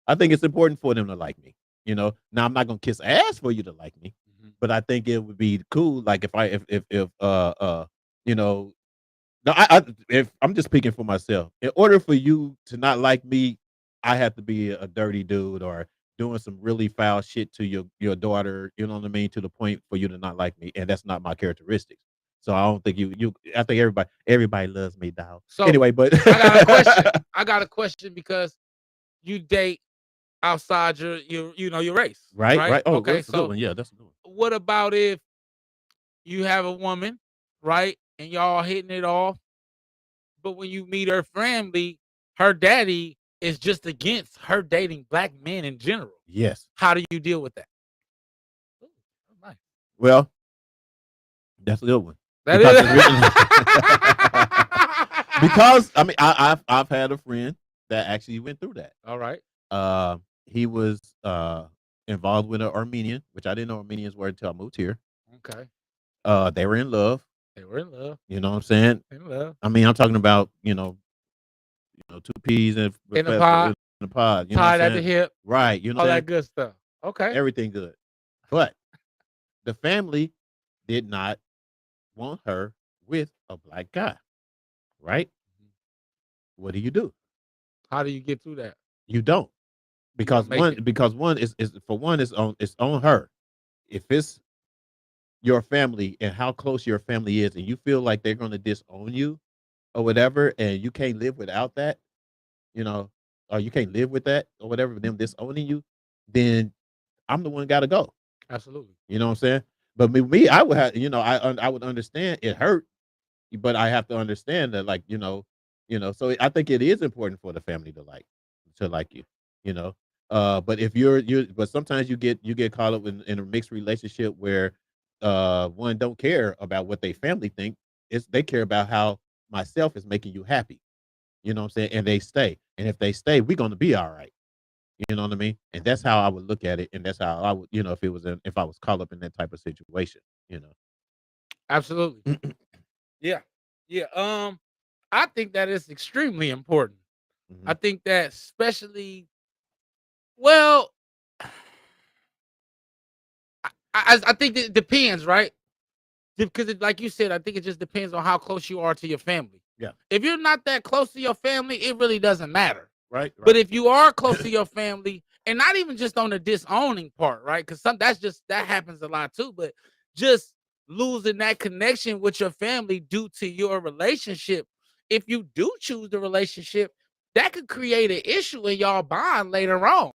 I think it's important for them to like me. Now I'm not gonna kiss ass for you to like me, but I think it would be cool, like if you know, no, if I'm just speaking for myself. In order for you to not like me, I have to be a dirty dude or doing some really foul shit to your daughter. You know what I mean? To the point for you to not like me, and that's not my characteristics. So I don't think you. I think everybody loves me, dog. So Anyway, but I got a question. I got a question because you date outside your race, right, right? right. Oh, Okay, that's a good so one. Yeah, that's a good one. what about if you have a woman, right, and y'all hitting it off, but when you meet her family, her daddy is just against her dating black men in general. Yes. How do you deal with that? Ooh, nice. Well, that's a good one. That Because is. because I mean I've had a friend that actually went through that. All right. He was involved with an Armenian, which I didn't know Armenians were until I moved here. Okay. They were in love. They were in love. You know what I'm saying? In love. I mean, I'm talking about two peas In the pod. in the pod. You know Tied what at I'm the saying? hip. Right. You know All what I'm that good stuff. Okay. Everything good, but the family did not want her with a black guy. Right? What do? How do you get through that? You don't. You don't Because make one it. because one is for one it's on her. If it's your family and how close your family is and you feel like they're going to disown you or whatever and you can't live without that, you know, or you can't live with that or whatever, them disowning you, then I'm the one got to go. Absolutely. You know what I'm saying? But me, I would have, I would understand it hurt, but I have to understand that, like, so I think it is important for the family to like you, you know. But if but sometimes you get caught up in a mixed relationship where one don't care about what they family think. They care about how myself is making you happy. You know what I'm saying? And they stay. And if they stay, we're gonna be all right. You know what I mean? And that's how I would look at it. And that's how I would, if I was caught up in that type of situation, you know. Absolutely. Yeah. Yeah. I think that is extremely important. I Mhm. think that especially well, I think it depends, right? Because like you said, I think it just depends on how close you are to your family. Yeah. If you're not that close to your family, it really doesn't matter. Right. But if you are close to your family, and not even just on the disowning part, right? Because that happens a lot too. But just losing that connection with your family due to your relationship, if you do choose the relationship, that could create an issue in y'all bond later on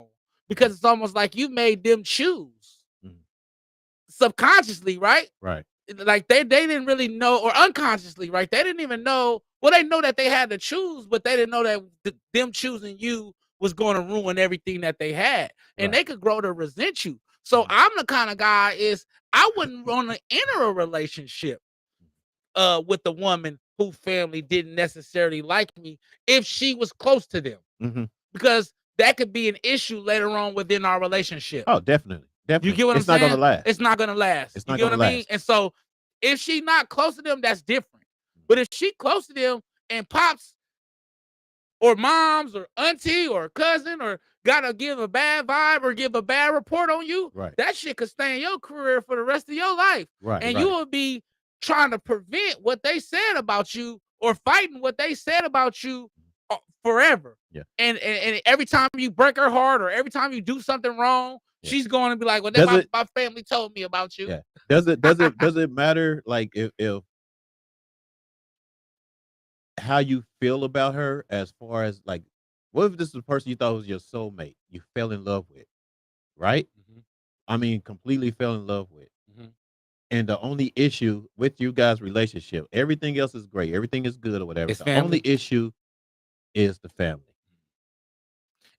because it's almost like you made them choose Mhm. subconsciously, right? Right. Like they didn't really know, or unconsciously, right? They didn't even know. Well, they know that they had to choose, but they didn't know that them choosing you was going to ruin everything that they had, and Right. they could grow to resent you. So Mhm. I'm the kind of guy is I wouldn't want to enter a relationship with a woman who family didn't necessarily like me if she was close to them, Mhm. because that could be an issue later on within our relationship. Oh, definitely. You Definitely. get what It's I'm not saying? gonna last. It's not gonna last. It's You not get what I gonna mean? last. And so if she not close to them, that's different. But if she close to them and pops or moms or auntie or cousin or gotta give a bad vibe or give a bad report on you, Right. that shit could stay in your career for the rest of your life. Right. And you Right. will be trying to prevent what they said about you or fighting what they said about you forever. Yeah. And every time you break her heart or every time you do something wrong, Yeah. she's going to be like, well, Does then it my family told me about you. yeah. Does it matter, like, if how you feel about her, as far as, like, what if this is a person you thought was your soulmate, you fell in love with, right? Mhm, I mean, completely fell in love with. mhm. And the only issue with you guys' relationship, everything else is great, everything is good or whatever. It's The only family. issue is the family.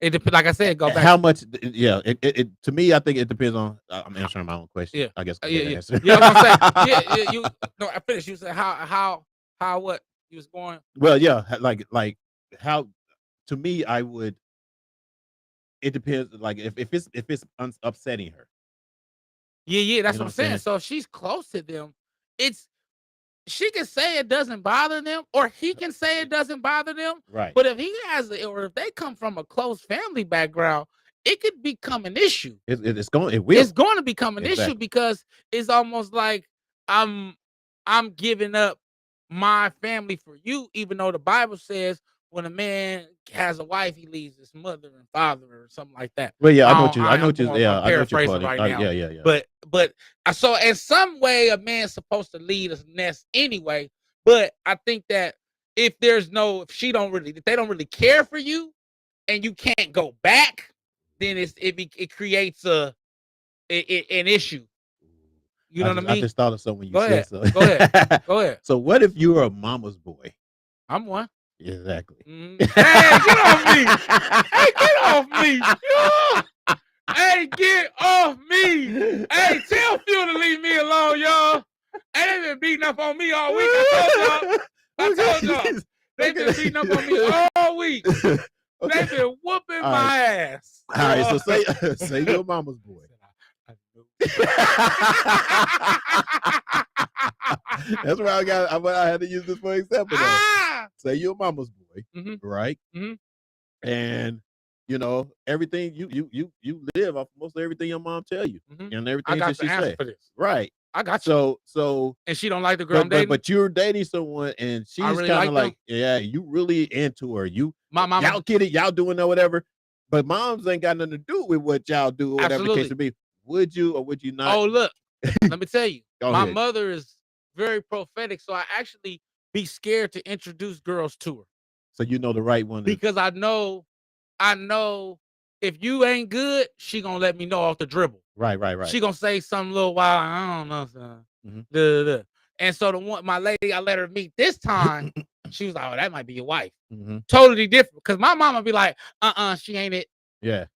It depends. Like I said, go back. How much? Yeah, it to me, I think it depends on. I'm answering my own question. Yeah. I guess. Yeah. Answer. Yeah, I was gonna say. Yeah. You. No, I finished. You said how what you was going. Well, yeah, like how. To me, I would. It depends. Like if it's upsetting her. Yeah. That's You know what I'm saying. So if she's close to them, she can say it doesn't bother them, or he can say it doesn't bother them. Right. But if he has, or if they come from a close family background, it could become an issue. It's going. It will. It's going to become an issue Exactly. because it's almost like I'm giving up my family for you, even though the Bible says when a man has a wife, he leaves his mother and father or something like that. Well, yeah, I know I what you. I know what you. I'm Yeah, I know what you're paraphrasing quoting. right now. Yeah. But so in some way, a man's supposed to lead a nest anyway. But I think that if they don't really care for you, and you can't go back, then it creates an issue. You know what I mean? I just thought of something when you Go said ahead. so. Go ahead. Go ahead. So what if you were a mama's boy? I'm one. Exactly. Hey, get off me! Hey, get off me! Hey, get off me! Hey, tell Phil to leave me alone, y'all. Hey, they been beating up on me all week. I told y'all. They been beating up on me all week. Okay. They been whooping All my ass. All right, so say you're a mama's boy. That's why I had to use this for example. Say you're a mama's boy, right? And you know everything you live off most of everything your mom tell you, and everything I got that she the answer say. for this. Right. I got you. So and she don't like the girl I'm dating. But you're dating someone, and she's really kind of like yeah, you really into her. My mama, y'all get it, y'all doing or whatever. But moms ain't got nothing to do with what y'all do or whatever the case may be. Would you or would you not? Oh, look, let me tell you. Go my ahead. mother is very prophetic, so I actually be scared to introduce girls to her. So you know the right one. Because I know if you ain't good, she gonna let me know off the dribble. Right. She gonna say something a little while. I don't know, son. And so my lady I let her meet this time, she was like, "Oh, that might be your wife." Totally different. Because my mama be like, she ain't it. Yeah.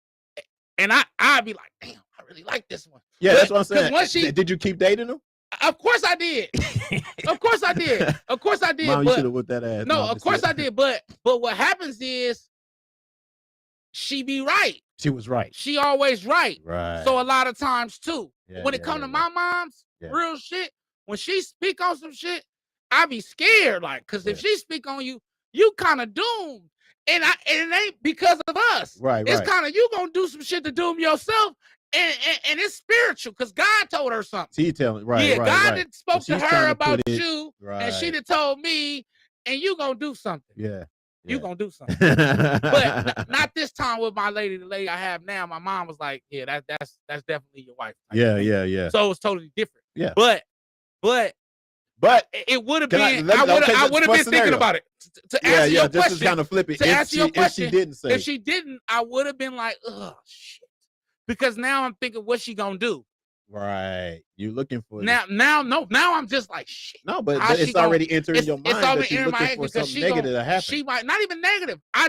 And I'd be like, damn, I really like this one. Yeah, that's what I'm saying. Once did you keep dating them? Of course I did. Of course I did. Mom, you should have whipped that ass. No, of course I did. But what happens is she be right. She was right. She always right. Right. So a lot of times too. When it come to my mom's real shit, when she speak on some shit, I be scared. Like, cause if she speak on you, you kind of doomed. And it ain't because of us. Right. It's kind of you gonna do some shit to doom yourself. And it's spiritual because God told her something. She telling right. Yeah, right, God right. spoke to her about you, right. and she done told me, and you gonna do something. Yeah. You gonna do something. But not this time with my lady, the lady I have now. My mom was like, yeah, that's definitely your wife. Yeah. So it's totally different. Yeah. But it would have been. I would have been thinking about it to answer your question. Just to kind of flip it. To answer your question, if she didn't say, if she didn't, I would have been like, oh shit, because now I'm thinking, what's she gonna do? Right, you looking for now I'm just like shit. No, but it's already entering your mind. It's already that you're looking for something negative to happen. She might not even negative. I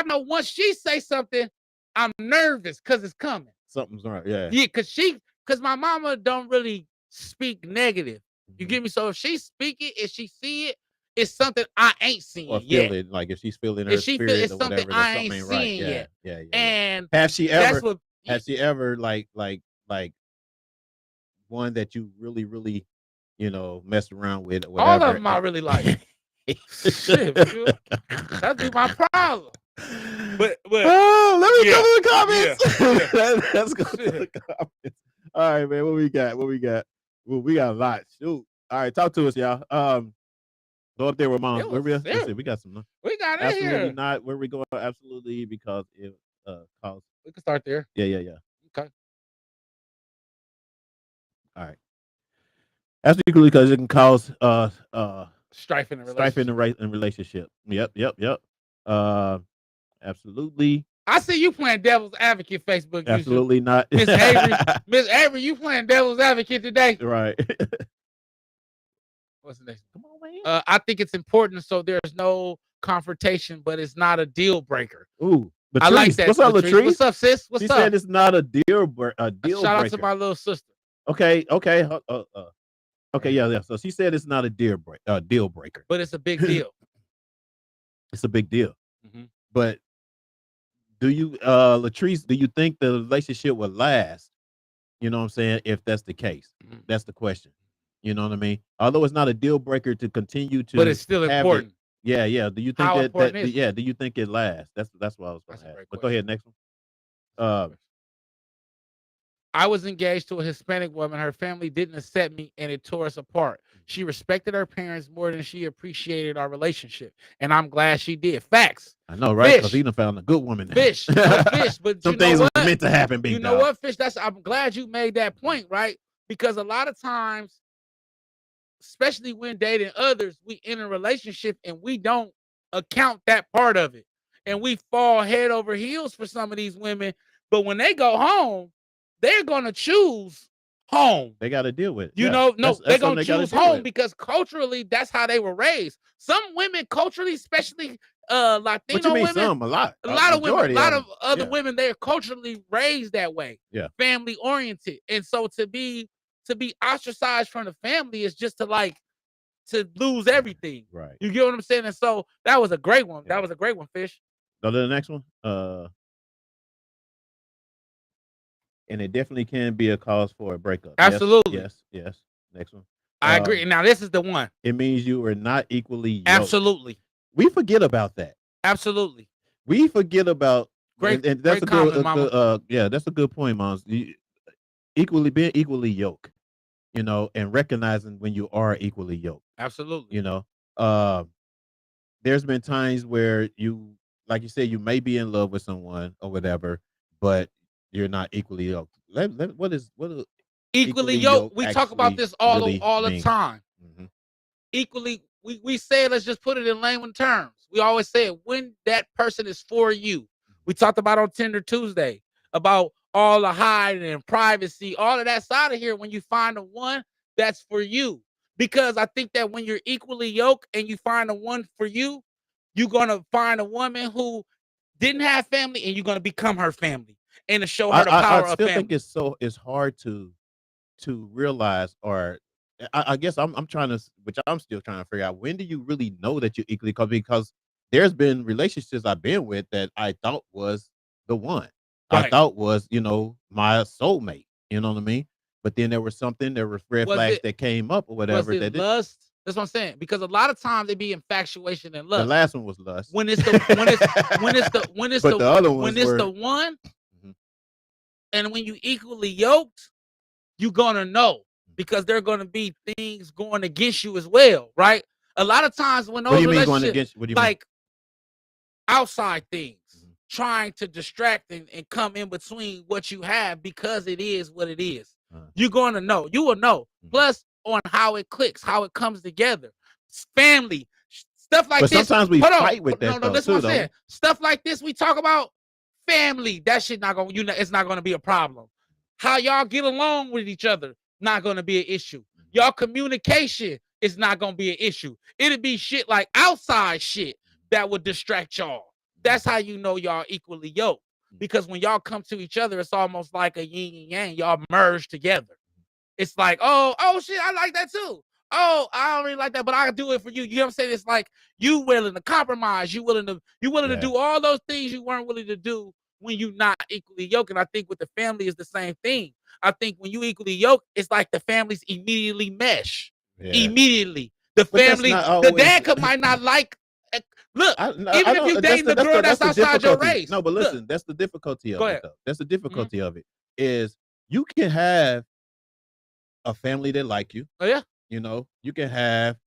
know once she say something, I'm nervous because it's coming. Something's right. Yeah. Yeah, because my mama don't really speak negative. You get me? So if she speak it, if she see it, it's something I ain't seeing or yet. Feel it, like if she's feeling her spirit it's or something whatever, I ain't seeing right. yet. Yeah. And has she ever like one that you really messed around with? Or whatever? All of them I really like. Shit, that'd be my problem. But let me go to the comments. Yeah. Let's go to the comments. All right, man. What we got? Well, we got a lot. Shoot. All right, talk to us, y'all. Go up there with moms. Let's see, we got some. We got it absolutely here. Not where we going. Absolutely, because it causes. We can start there. Yeah. Okay. All right. Absolutely, because it can cause strife in a relationship. Yep. Absolutely. I see you playing devil's advocate. Facebook. Absolutely not. Miss Avery, you playing devil's advocate today? Right. What's the next? Come on, man. I think it's important so there's no confrontation, but it's not a deal breaker. Ooh. I like that. What's up, Latrice? What's up, sis? What's she up? said it's not a deal breaker. Shout out to my little sister. Okay. Okay, yeah. So she said it's not a deal breaker. But it's a big deal. It's a big deal. Mm-hmm. But do you, Latrice, do you think the relationship will last? You know what I'm saying? If that's the case, that's the question. You know what I mean? Although it's not a deal breaker to continue to, but it's still important. Yeah. Do you think How that important is it? yeah? Do you think it lasts? That's what I was going to ask. But go ahead, next one. I was engaged to a Hispanic woman. Her family didn't accept me, and it tore us apart. She respected her parents more than she appreciated our relationship, and I'm glad she did. Facts. I know, right? Because he done found a good woman. Now. Fish, but some things were meant to happen. Big you know what, Fish? I'm glad you made that point, right? Because a lot of times, especially when dating others, we enter a relationship and we don't account that part of it, and we fall head over heels for some of these women. But when they go home, they're gonna choose home. They got to deal with it. You know, they're gonna choose home because culturally, that's how they were raised. Some women culturally, especially Latino women, some? A lot of women, a lot of other women, they're culturally raised that way. Yeah, family oriented, and so to be ostracized from the family is just to lose everything. Right. You get what I'm saying? And so that was a great one. Yeah. That was a great one, Fish. Go to the next one. And it definitely can be a cause for a breakup. Absolutely. Yes. Next one. I agree. Now this is the one. It means you are not equally yoked. Absolutely. We forget about that. Absolutely. We forget about great. And that's great a good. comment, That's a good point, Moms. Being equally yoked. You know, and recognizing when you are equally yoked. Absolutely. You know, there's been times where you, like you said, you may be in love with someone or whatever, but you're not equally yoked. What is equally yoked? We talk about this all the time. Mm-hmm. Equally, we say, let's just put it in layman terms. We always say when that person is for you. We talked about on Tinder Tuesday about all the hiding and privacy, all of that side of here. When you find the one that's for you, because I think that when you're equally yoked and you find the one for you, you're gonna find a woman who didn't have family, and you're gonna become her family and to show her the power of family. I think it's hard to realize, or I guess I'm trying to, which I'm still trying to figure out, when do you really know that you're equally yoked? Because there's been relationships I've been with that I thought was the one. Right. I thought was, my soulmate. You know what I mean? But then there was red flags that came up or whatever. Was it lust? That's what I'm saying. Because a lot of times they be infatuation and lust. The last one was lust. When it's the one, mm-hmm. and when you equally yoked, you're gonna know, because there are gonna be things going against you as well, right? A lot of times when those what do you mean going against? What do you mean? Outside things, mm-hmm. trying to distract and come in between what you have, because it is what it is. You're gonna know. You will know. Mm-hmm. Plus, on how it clicks, how it comes together, family, stuff like but this. Sometimes we fight with that. No, that's what I'm saying. Stuff like this, we talk about family. That shit not gonna, it's not gonna be a problem. How y'all get along with each other, not gonna be an issue. Y'all communication is not gonna be an issue. It'll be shit like outside shit that would distract y'all. That's how you know y'all equally yoked. Because when y'all come to each other, it's almost like a yin and yang. Y'all merge together. It's like, oh shit, I like that too. Oh, I don't really like that, but I do it for you. You know what I'm saying? It's like you willing to compromise. You willing to do all those things you weren't willing to do when you're not equally yoked. And I think with the family is the same thing. I think when you equally yoked, it's like the families immediately mesh. Yeah. Immediately. The family, the dad might not like. Look, even if you're dating the girl that's outside your race. No, but listen, that's the difficulty of it, though. That's the difficulty of it, is you can have a family that like you. Oh yeah. You can have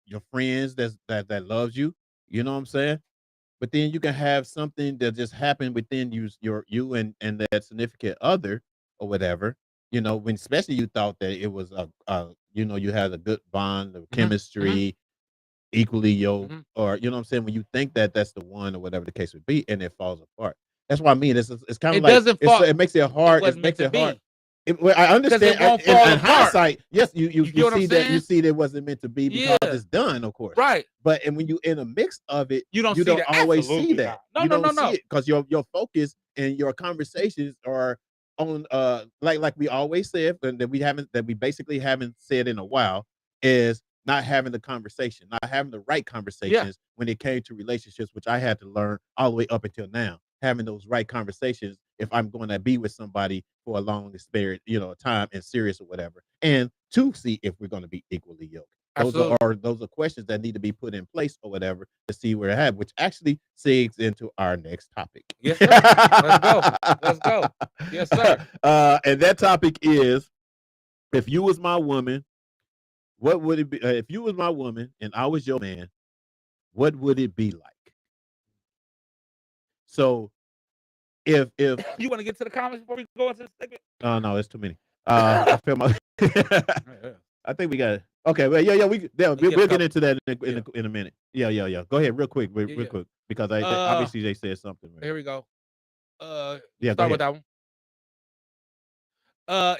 your friends that loves you. You know what I'm saying? But then you can have something that just happened within you and that significant other or whatever. When especially you thought that it was you had a good bond of chemistry, equally yoked, or you know what I'm saying, when you think that that's the one or whatever the case would be, and it falls apart. That's what I mean. It's kind of like it makes it hard. It makes it hard. Well, I understand. won't In fall apart. hindsight, yes, you get what I'm see that saying? you see that it wasn't meant to be because Yeah. it's done, of course. Right. But and when you in a mix of it, You don't you see don't that. always see Absolutely that. not. You No, don't no. see it because your focus and your conversations are on like we always said, and that we basically haven't said in a while, is not having the conversation, not having the right conversations when it came to relationships, which I had to learn all the way up until now. Having those right conversations if I'm going to be with somebody for a long period, time and serious or whatever, and to see if we're going to be equally yoked. Absolutely. Those are questions that need to be put in place or whatever to see where it at, which actually segues into our next topic. Yes, sir. Let's go. Let's go. Yes, sir. And that topic is, if you was my woman, what would it be? If you was my woman and I was your man, what would it be like? So, if You want to get to the comments before we go into the segment? no, it's too many. I feel my. I think we got it. Okay, well, yeah, we'll get into that in a minute. Yeah. Go ahead, real quick, quick, because obviously they said something. Here we go. Yeah, start with that one.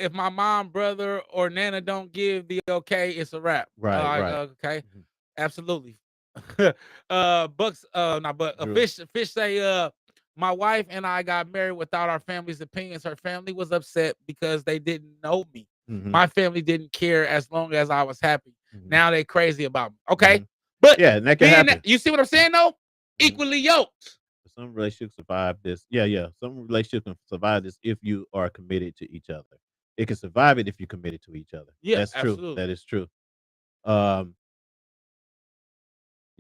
If my mom, brother, or nana don't give the okay, it's a wrap. Right. Okay, Mhm. absolutely. Bucks, not but fish say, my wife and I got married without our family's opinions. Her family was upset because they didn't know me. Mhm. My family didn't care as long as I was happy. Mhm. Now they crazy about me. Okay, Mhm. but Yeah, and that can happen. you see what I'm saying though? Equally yoked. Some relationships survive this. Yeah. Some relationships can survive this if you are committed to each other. It can survive it if you're committed to each other. Yeah, That's true. absolutely. That is true.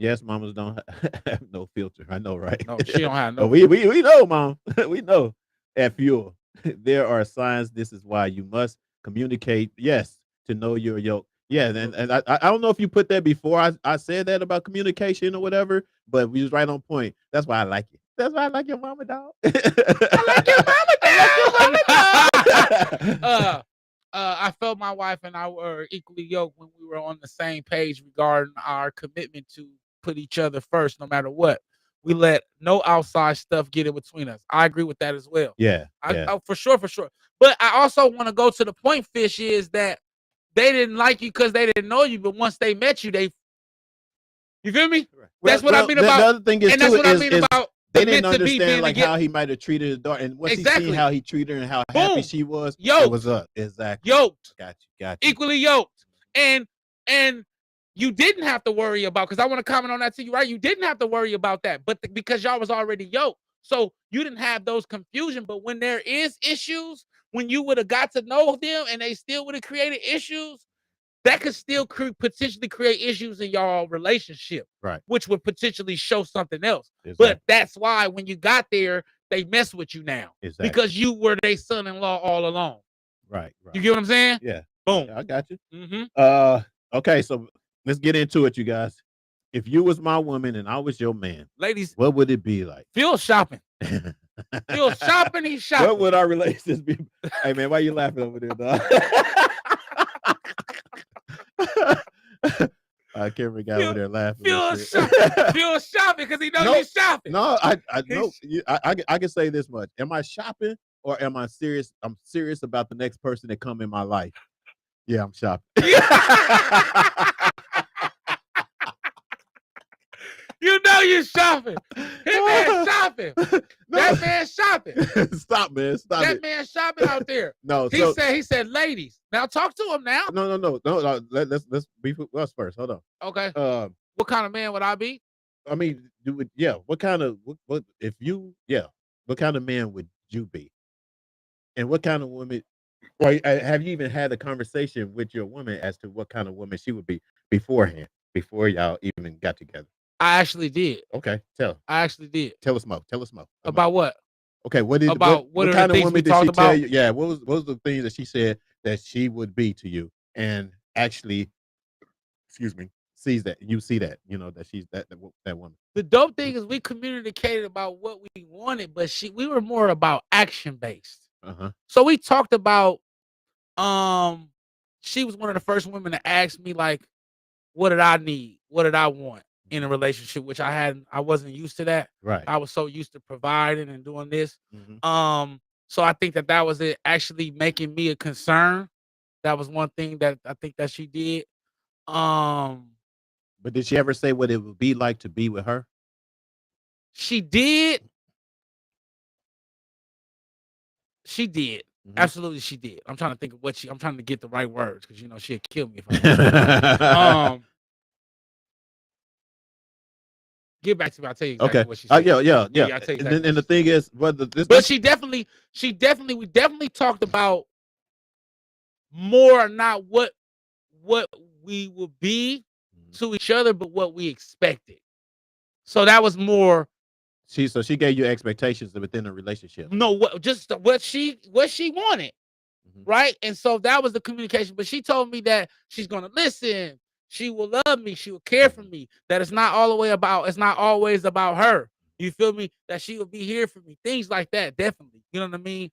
Yes, mamas don't have no filter. I know, right? No, she don't have no. We know, mom. We know. At Fuel, there are signs. This is why you must communicate. Yes, to know your yoke. Yeah, and I don't know if you put that before I said that about communication or whatever, but we was right on point. That's why I like it. That's why I like your mama dog. I like your mama dog. I felt my wife and I were equally yoked when we were on the same page regarding our commitment to put each other first, no matter what. We let no outside stuff get in between us. I agree with that as well. Yeah. For sure. But I also want to go to the point, Fish, is that they didn't like you because they didn't know you, but once they met you, you feel me? Right. That's what I mean about. The other thing is, and that's what I mean about. They didn't understand like how he might have treated his daughter, and once he seen how he treated her and how happy she was, it was up. Exactly. Yoked. Got you. Equally yoked. And you didn't have to worry about, because I want to comment on that to you, right? You didn't have to worry about that, but because y'all was already yoked. So you didn't have those confusion. But when there is issues, when you would have got to know them and they still would have created issues, that could still potentially create issues in y'all relationship, right? Which would potentially show something else. Exactly. But that's why when you got there, they mess with you now, because you were their son-in-law all along. Right. You get what I'm saying? Yeah. Boom. Yeah, I got you. Mm-hmm. Okay, so let's get into it, you guys. If you was my woman and I was your man, ladies, what would it be like? Phil shopping. Phil shopping. He's shopping. What would our relationship be? Hey man, why you laughing over there, dog? I can't remember guy over there laughing. Phil shopping because he knows he's shopping. No, I know. I can say this much. Am I shopping or am I serious? I'm serious about the next person that come in my life. Yeah, I'm shopping. You know you're shopping. That man shopping. That man shopping. Stop, man. Stop that man shopping out there. No, he said, ladies. Now talk to him now. No. Let's be us first. Hold on. Okay. What kind of man would I be? I mean, what kind of what kind of man would you be? And what kind of woman, or have you even had a conversation with your woman as to what kind of woman she would be beforehand, before y'all even got together? I actually did. Okay, I actually did. Tell us more. About what? Okay, what kind of woman did she tell you? Yeah, what was the things that she said that she would be to you, and actually, sees that you see that that she's that woman. The dope thing is we communicated about what we wanted, but we were more about action based. So we talked about she was one of the first women to ask me, like, what did I need? What did I want in a relationship, which I wasn't used to that. Right. I was so used to providing and doing this. So I think that was it actually making me a concern. That was one thing that I think that she did. But did she ever say what it would be like to be with her? She did. She did. Mhm. Absolutely, she did. I'm trying to think of I'm trying to get the right words because she'd kill me if I get back to me. I'll tell you exactly Okay. what she said. Yeah. I'll tell you And, exactly and what the she thing said. is, whether this, But we definitely talked about more not what we would be to each other, but what we expected. So that was more. so she gave you expectations within a relationship. No, what she wanted, right? And so that was the communication. But she told me that she's gonna listen. She will love me. She will care for me. That it's not always about her. You feel me? That she will be here for me. Things like that, definitely. You know what I mean?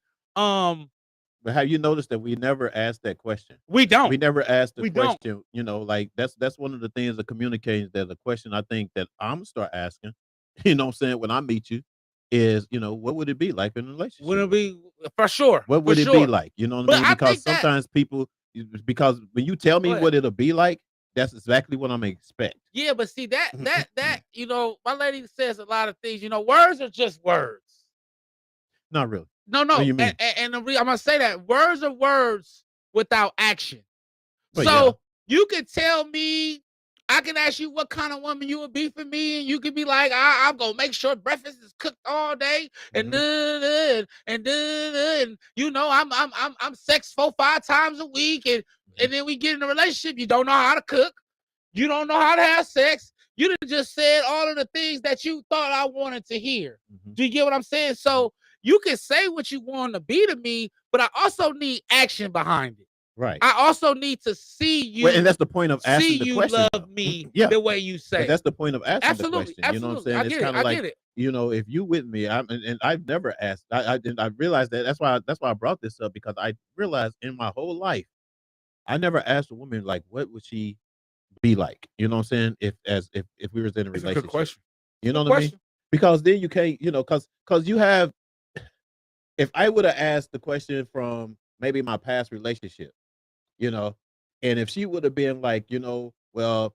But have you noticed that we never asked that question? We don't. We never asked the We don't. question. Like that's one of the things of communicating. There's a question I think that I'm gonna start asking. You know what I'm saying? When I meet you, is what would it be like in a relationship? Would it be for sure? What would it be like? You know what I mean? Because sometimes because when you tell me what it'll be like, that's exactly what I'm gonna expect. Yeah, but see that my lady says a lot of things. Words are just words. Not really. No. What do you mean? And I'm gonna say that words are words without action. Well, So you can tell me, I can ask you what kind of woman you would be for me, and you can be like, I'm gonna make sure breakfast is cooked all day, and I'm sex 4-5 times a week, and then we get in a relationship. You don't know how to cook, you don't know how to have sex. You done just said all of the things that you thought I wanted to hear. Do you get what I'm saying? So you can say what you want to be to me, but I also need action behind it. Right. I also need to see you. And that's the point of asking the question. See you love me the way you say. But that's the point of asking the question. Absolutely. You know what I'm saying? It's kind of like, if you with me, and I've never asked. I realized that. That's why I brought this up, because I realized in my whole life, I never asked a woman like, what would she be like? You know what I'm saying? If we was in a relationship. Good question. You know what I mean? Because then you can't, because you have. If I would have asked the question from maybe my past relationship, and if she would have been like, well,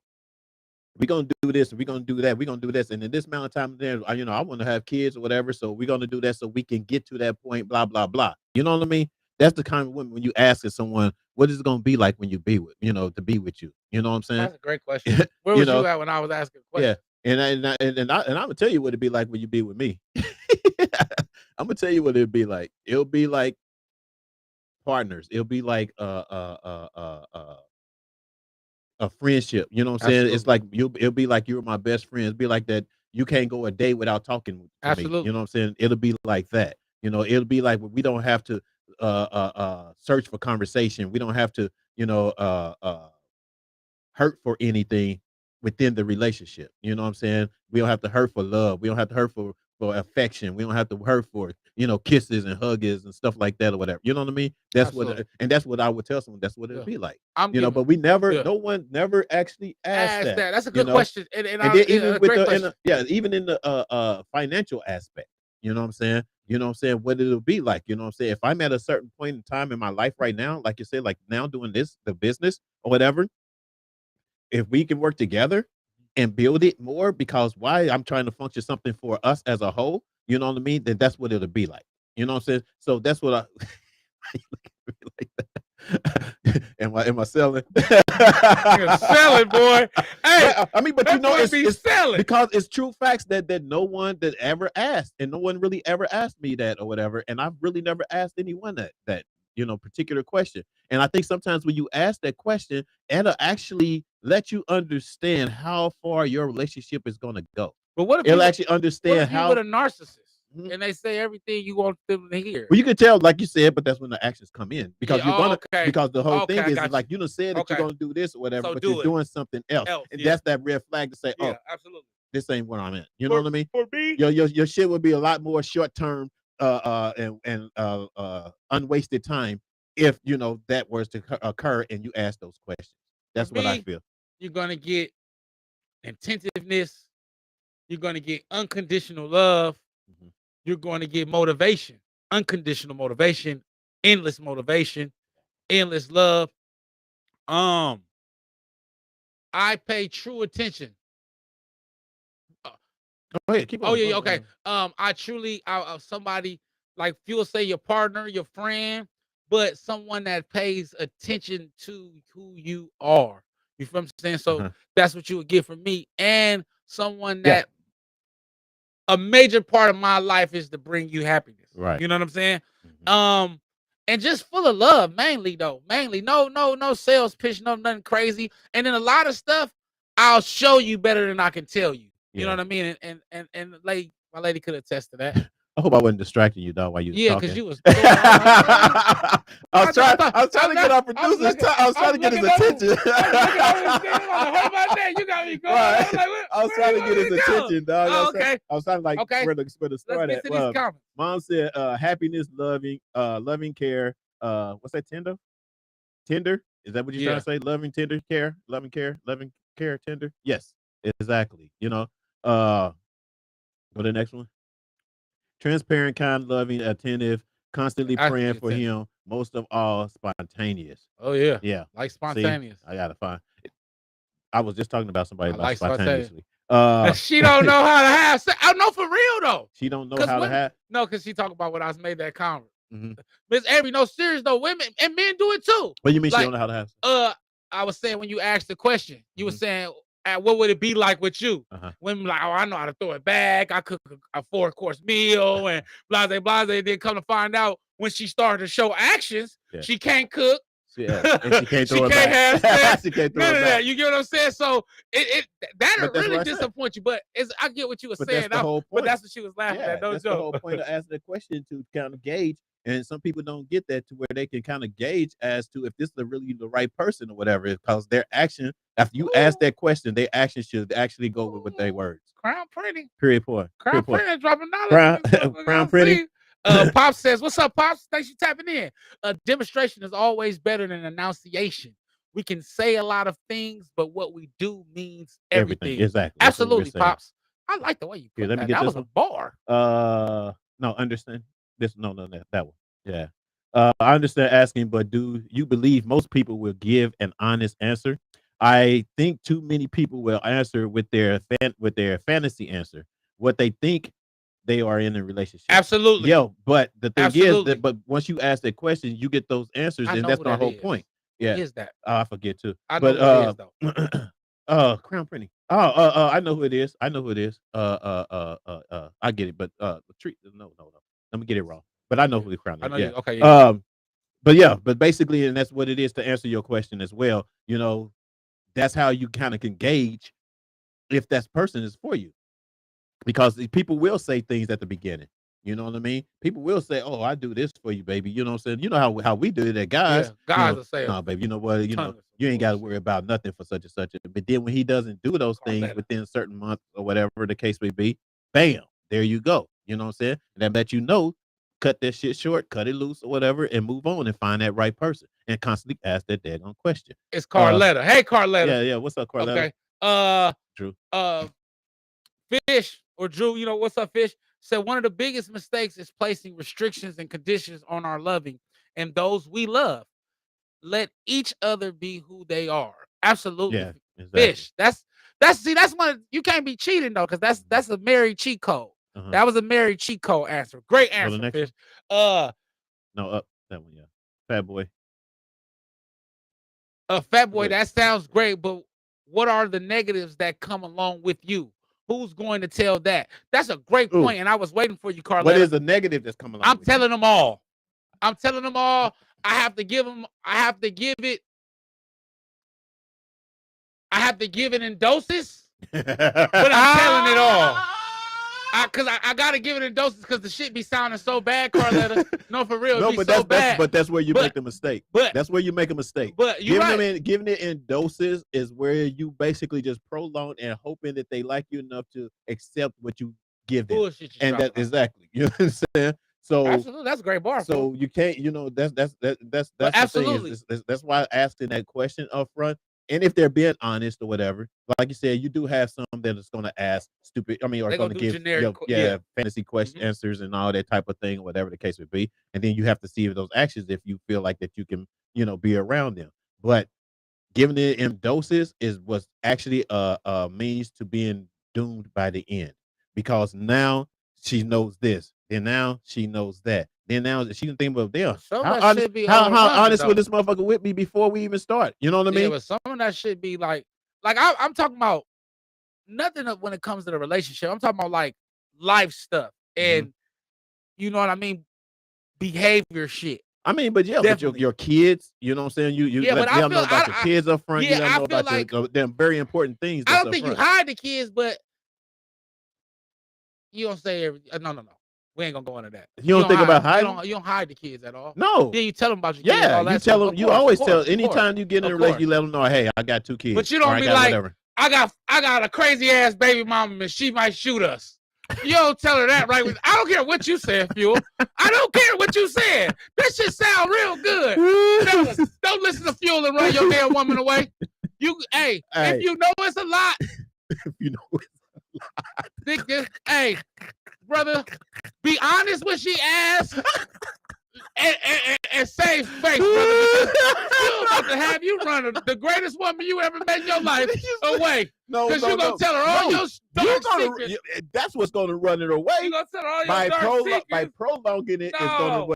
we're gonna do this, we're gonna do that, we're gonna do this, and in this amount of time, then I want to have kids or whatever, so we're gonna do that so we can get to that point, blah blah blah. You know what I mean? That's the kind of woman when you ask someone, what is it gonna be like when you be with, to be with you? You know what I'm saying? That's a great question. Where was you at when I was asking a question? Yeah, and I'm gonna tell you what it'd be like when you be with me. I'm gonna tell you what it'd be like. It'll be like partners. It'll be like a friendship. You know what I'm saying? Absolutely. It's like it'll be like you're my best friend. It'll be like that. You can't go a day without talking to me. Absolutely. You know what I'm saying? It'll be like that. It'll be like we don't have to search for conversation. We don't have to, hurt for anything within the relationship. You know what I'm saying? We don't have to hurt for love. We don't have to hurt for affection. We don't have to hurt for, kisses and hugs and stuff like that or whatever. You know what I mean? That's Absolutely. that's what I would tell someone. That's what it'd be like. But we never, no one never actually asked that. That's a good question. And then even in the financial aspect, you know what I'm saying? You know what I'm saying? What it'll be like, you know what I'm saying? If I'm at a certain point in time in my life right now, like you said, like now doing this, the business or whatever, if we can work together and build it more, because why I'm trying to function something for us as a whole, you know what I mean? Then that's what it'll be like. You know what I'm saying? So that's what like that. Am I selling? You're selling, boy. Hey, I mean, but it's selling because it's true facts that no one that ever asked, and no one really ever asked me that or whatever, and I've really never asked anyone that particular question. And I think sometimes when you ask that question, it'll actually let you understand how far your relationship is going to go. But what if it'll actually understand how with a narcissist and they say everything you want them to hear? Well, you can tell, like you said, but that's when the actions come in, because you're gonna because the whole thing is like you done said that you're gonna do this or whatever, but you're doing something else. And that's that red flag to say, oh, absolutely, this ain't where I'm at. You know what I mean? For me, your shit would be a lot more short term and unwasted time if that was to occur and you ask those questions. That's what I feel. You're gonna get attentiveness. You're gonna get unconditional love. You're going to get motivation. unconditional motivation, endless love. I pay true attention. Go ahead, keep Oh on. yeah, Go yeah, ahead. okay. I truly, somebody like you'll say your partner, your friend, but someone that pays attention to who you are. You feel what I'm saying? So Uh-huh. that's what you would get from me, and someone Yeah. that a major part of my life is to bring you happiness. Right. You know what I'm saying? Mhm. And just full of love, mainly though. Mainly, no sales pitch, no nothing crazy. And then a lot of stuff I'll show you better than I can tell you. You know Yeah. what I mean? And like my lady could attest to that. I hope I wasn't distracting you, dog, while you was Yeah, talking. because you was doing all I was trying to get our producer's time. I was trying to get his attention. You got me going. Right. I'm like, what, I was trying to get his attention, dog. Oh, okay. I was trying to like Okay. where to start Let's at. get to these comments. Mom said happiness, loving care. What's that, tender? Tender? Is that what you're trying to say? Loving, tender, care, loving care, tender? Yes, exactly. You know, go to the next one. Transparent, kind, loving, attentive, constantly praying for him. Most of all, spontaneous. Oh yeah. Yeah. Like See, spontaneous. I gotta find. I was just talking about somebody I about like spontaneously. she don't know how to have sex. I know for real though. She don't know how to have. No, because she talked about when I was made that comment. Mhm. Miss Avery, no, serious though. Women and men do it too. What do you mean she Like, don't know how to have sex? I was saying when you asked the question, you were saying, what would it be like with you? Uh-huh. Women like, oh, I know how to throw it back. I cook a 4-course meal and blase. Then come to find out when she started to show actions, she can't cook. Yeah, and she can't throw it back. Have sex. She can't throw None it of back. that. You get what I'm saying? So that'll But that's really what I said. disappoint you. But I get what you were But saying. that's the whole But point. that's what she was laughing Yeah, at. No that's the joke. whole point of asking the question, to kind of gauge. And some people don't get that, to where they can kind of gauge as to if this is really the right person or whatever, because their action, after you ask that question, their action should actually go with their words. Crown Pretty. Period. Point. Crown Pretty dropping Crown, dollars. Crown Pretty. Pops says, "What's up, Pops? Thanks for tapping in. A demonstration is always better than enunciation. We can say a lot of things, but what we do means everything. Exactly. That's what we're Absolutely, saying. Pops. I like the way you put Let me that. get That this was a bar. No, understand this. No, that one. Yeah. I understand asking, but do you believe most people will give an honest answer? I think too many people will answer with their fantasy answer, what they think they are in a relationship. Absolutely. Yo, but the thing Absolutely. is that, but once you ask that question, you get those answers, I and know that's who my that whole is. point. Yeah. Who is that? I forget too. I know who it is though. Crown Prince. I know who it is. I get it, but treat no. Let me get it wrong. But I know who the Crown is. I know Yeah. you. Okay. Yeah. But basically, and that's what it is, to answer your question as well. You know, that's how you kind of can gauge if that person is for you, because people will say things at the beginning. You know what I mean? People will say, "Oh, I do this for you, baby." You know what I'm saying? You know how we do it at guys. Yeah, guys will say, "No, baby, you know what? You ton of you ain't got to bullshit. worry about nothing for such and such." But then when he doesn't do those things Carletta. within certain months or whatever the case may be, bam, there you go. You know what I'm saying? And I bet cut that shit short, cut it loose or whatever, and move on and find that right person, and constantly ask that daggone question. It's Carletta. Hey, Carletta. Yeah. What's up, Carletta? Okay. Drew. Fish or Drew, you know, what's up, Fish? Said one of the biggest mistakes is placing restrictions and conditions on our loving and those we love. Let each other be who they are. Absolutely. Yeah, exactly. Fish. That's one. You can't be cheating though, because that's a married cheat code. Uh-huh. That was a married cheat code answer. Great answer, next Fish. No, that one, yeah. Fat Boy. Fat Boy, that sounds great, but what are the negatives that come along with you? Who's going to tell that? That's a great point, and I was waiting for you, Carletta. What is the negative that's coming along? I'm telling them all. I'm telling them all. I have to give it in doses, but I'm telling it all. Cause I gotta give it in doses, because the shit be sounding so bad, Carletta. No, for real. No, but that's where you make the mistake. But that's where you make a mistake. But you're right. Giving it in doses is where you basically just prolong and hoping that they like you enough to accept what you give them. Bullshit. And that exactly. You know what I'm saying? So absolutely, that's a great bar. So you can't, that's absolutely. The thing. That's why asking that question up front. And if they're being honest or whatever, like you said, you do have some some that is going to ask stupid. I mean, or They going gonna to do give generic fantasy question Mhm. answers and all that type of thing, whatever the case would be. And then you have to see if those actions if you feel like that you can be around them. But giving it in doses was actually a means to being doomed by the end because now she knows this, then now she knows that, then now she can think of damn. Some How of that honest, should be how overwhelming, honest would though. this motherfucker with me before we even start? You know what I Yeah, mean? but some of that should be like I'm talking about nothing when it comes to the relationship. I'm talking about like life stuff Mhm. and you know what I mean, behavior shit. I mean, but yeah, but Definitely. your kids, you know what I'm saying? You Yeah, let but I them know feel about your kids up front. You yeah, let them I know feel about like them very important things I that's don't up think you front. hide the kids, but you don't say no. We ain't gonna go into that. You don't think about hiding? You don't hide the kids at all. No. Yeah, you tell them about your kids, Yeah, all you that tell stuff. them. Of You course, always of tell. course, of course, Anytime you get in a of relationship, course. you let them know, hey, I got 2 kids. But you or don't I be got like, whatever. I got a crazy ass baby mama and she might shoot us. You don't tell her that, right? I don't care what you said, Fuel. I don't care what you said. That shit sound real good. Fellas, don't listen to Fuel and run your damn woman away. Hey, if you know it's a lot, If you know it. hey, brother, be honest when she asks and save face, brother. Because Fuel about to have you run the greatest woman you ever met in your life away. No, Because you're going to tell her all your dark secrets. That's what's going to run it away. You're going to tell her all your dark secrets. By prolonging it, No.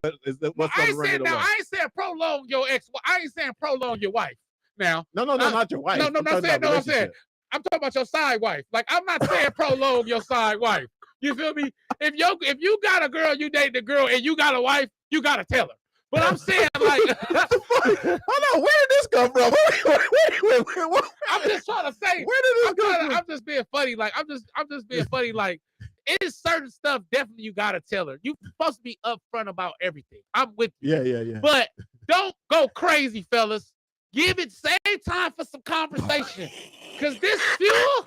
what's going to run it away. I ain't saying prolong your ex. I ain't saying prolong your wife. Now. No, not your wife. No, I'm saying. I'm talking about your side wife. Like, I'm not saying prolong your side wife. You feel me? If you got a girl, you date the girl, and you got a wife, you got to tell her. But I'm saying, like, hold on, where did this come from? Wait. I'm just trying to say, where did this come from? I'm just being funny. Like, I'm just being funny. Like, it is certain stuff definitely you gotta tell her. You're supposed to be upfront about everything. I'm with you. Yeah. But don't go crazy, fellas. Give it same time for some conversation. Cause this Fuel,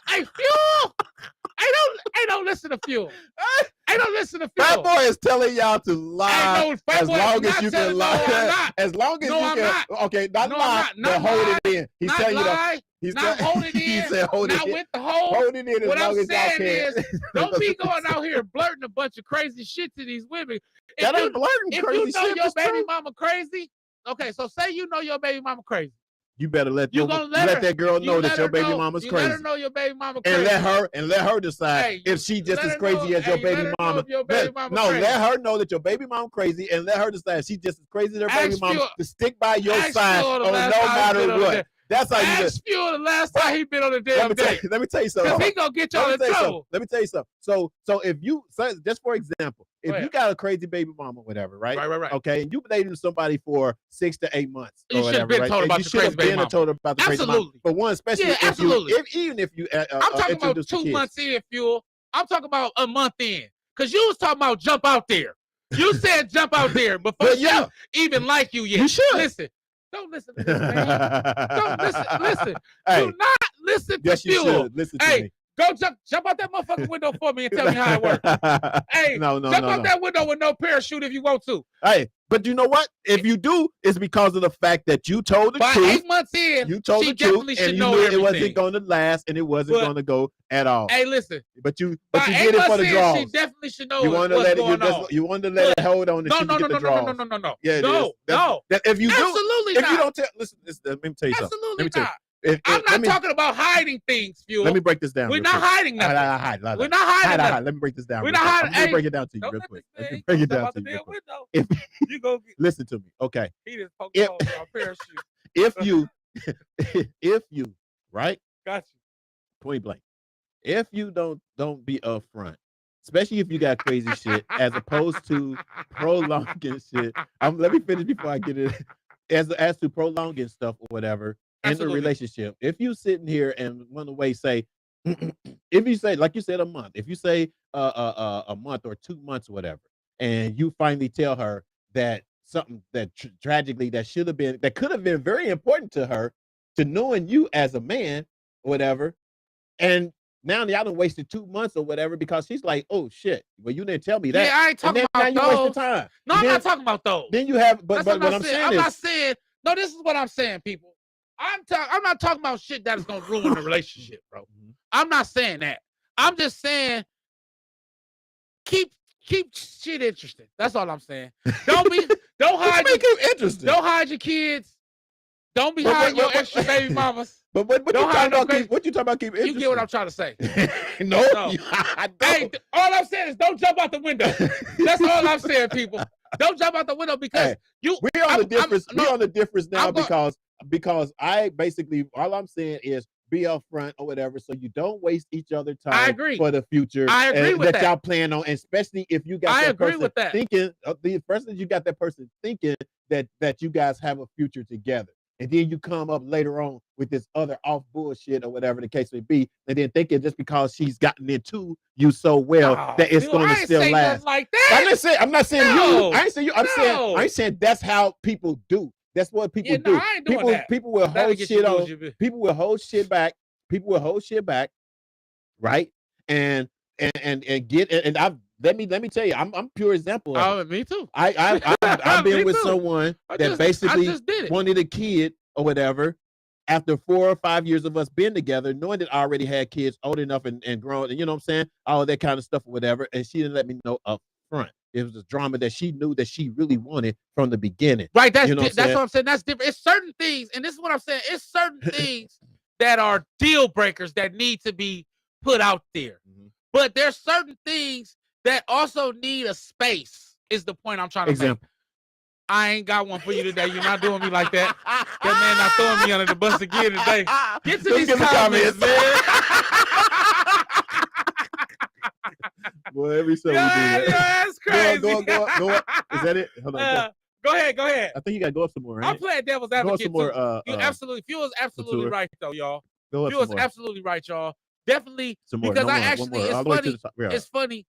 hey Fuel, I don't listen to Fuel. I don't listen to Fuel. Fat Boy is telling y'all to lie as long as you can lie. As long as you can. Okay, not lie, but hold it in. He's telling you that. Not hold it in. He said hold it in. With the hold. Hold it in as long as y'all can. Is, don't be going out here blurting a bunch of crazy shit to these women. That ain't blurting crazy shit. If you know your baby mama crazy, okay, so say you know your baby mama crazy. You better let that girl know that your baby mama's crazy. Let her know your baby mama crazy. And let her decide if she just as crazy as your baby mama. Let her know that your baby mama crazy and let her decide she just as crazy as her baby mama to stick by your side no matter what. That's how you do. Ask Fuel the last time he been on a damn date. Let me tell you something. Because he gonna get y'all in trouble. Let me tell you something. So if you, just for example, if you got a crazy baby mama, whatever, right? Right. Okay, and you've been dating somebody for 6 to 8 months. You should have been told about the crazy baby mama. Told about the crazy mama. But one, especially even if you, I'm talking about 2 months in, Fuel. I'm talking about a month in. Because you was talking about jump out there. You said jump out there before she even like you yet. You should. Listen. Don't listen to this, man. Don't listen. Hey, do not listen to Fuel. You should. Listen to me. Go jump out that motherfucking window for me and tell me how it works. Hey, jump out that window with no parachute if you want to. Hey, but you know what? If you do, it's because of the fact that you told the truth. 8 months in, you told the truth, and you knew it wasn't going to last, and it wasn't going to go at all. Hey, listen. But you did it for the draws. She definitely should know what's going on. You wanted to let it hold on and no. Yeah, no. If you do, absolutely if not. you don't tell, listen, let me tell you something. Absolutely not. I'm not talking about hiding things, Fuel. Let me break this down. We're not hiding nothing. We're not hiding nothing. Let me break this down. We're not hiding. Let me break it down to you real quick. Let me break it down to you real quick. You go. Listen to me, okay? He just poked off my parachute. If you, right? Got you. Point blank. If you don't be upfront, especially if you got crazy shit, as opposed to prolonging shit. Let me finish before I get it. As to prolonging stuff or whatever. Absolutely. In the relationship, if you sitting here and one way say, if you say like you said a month, if you say a month or 2 months, whatever, and you finally tell her that something that tragically that could have been very important to her, to knowing you as a man, whatever, and now y'all done wasted 2 months or whatever because she's like, oh shit, well you didn't tell me that. Yeah, I ain't talking about those. You wasted time. No, I'm not talking about those. Then you have, but what I'm saying I'm not saying. No, this is what I'm saying, people. I'm not talking about shit that is gonna ruin the relationship, bro. I'm not saying that. I'm just saying keep shit interesting. That's all I'm saying. Don't hide interesting. Don't hide your kids. Don't be hiding your extra baby mamas. But what you talking about? What you talking about? Keep interesting. You get what I'm trying to say? No. I don't. Hey, all I'm saying is don't jump out the window. That's all I'm saying, people. Don't jump out the window because we're on the difference. We're on the difference now because I basically all I'm saying is be upfront or whatever, so you don't waste each other's time. I agree. For the future. I agree with that y'all plan on, especially if you got that person thinking the person you got that person thinking that you guys have a future together. And then you come up later on with this other off bullshit or whatever the case may be, and then thinking just because she's gotten into you so well that it's going to still last. Like that. I'm not saying you. I ain't saying you. I ain't saying that's how people do. That's what people do. I ain't doing that. People will hold shit on. People will hold shit back. People will hold shit back, right? And get and I've let me tell you, I'm pure example. Me too. I've been with someone that basically wanted a kid or whatever after 4 or 5 years of us being together, knowing that I already had kids old enough and grown, and you know what I'm saying, all of that kind of stuff or whatever. And she didn't let me know up front. It was a drama that she knew that she really wanted from the beginning. Right. That's what I'm saying. That's different. It's certain things, and this is what I'm saying. It's certain things that are deal breakers that need to be put out there. But there's certain things that also need a space, is the point I'm trying to make. I ain't got one for you today. You're not doing me like that. That man not throwing me under the bus again today. Get to these comments, man. Boy, every show we do that. That's crazy. Go on. Is that it? Hold on. Go ahead. I think you got to go up some more, right? I'm playing devil's advocate some more, Fuel is absolutely right, though, y'all. Fuel is absolutely right, y'all. Definitely, some more. Because it's funny. It's funny.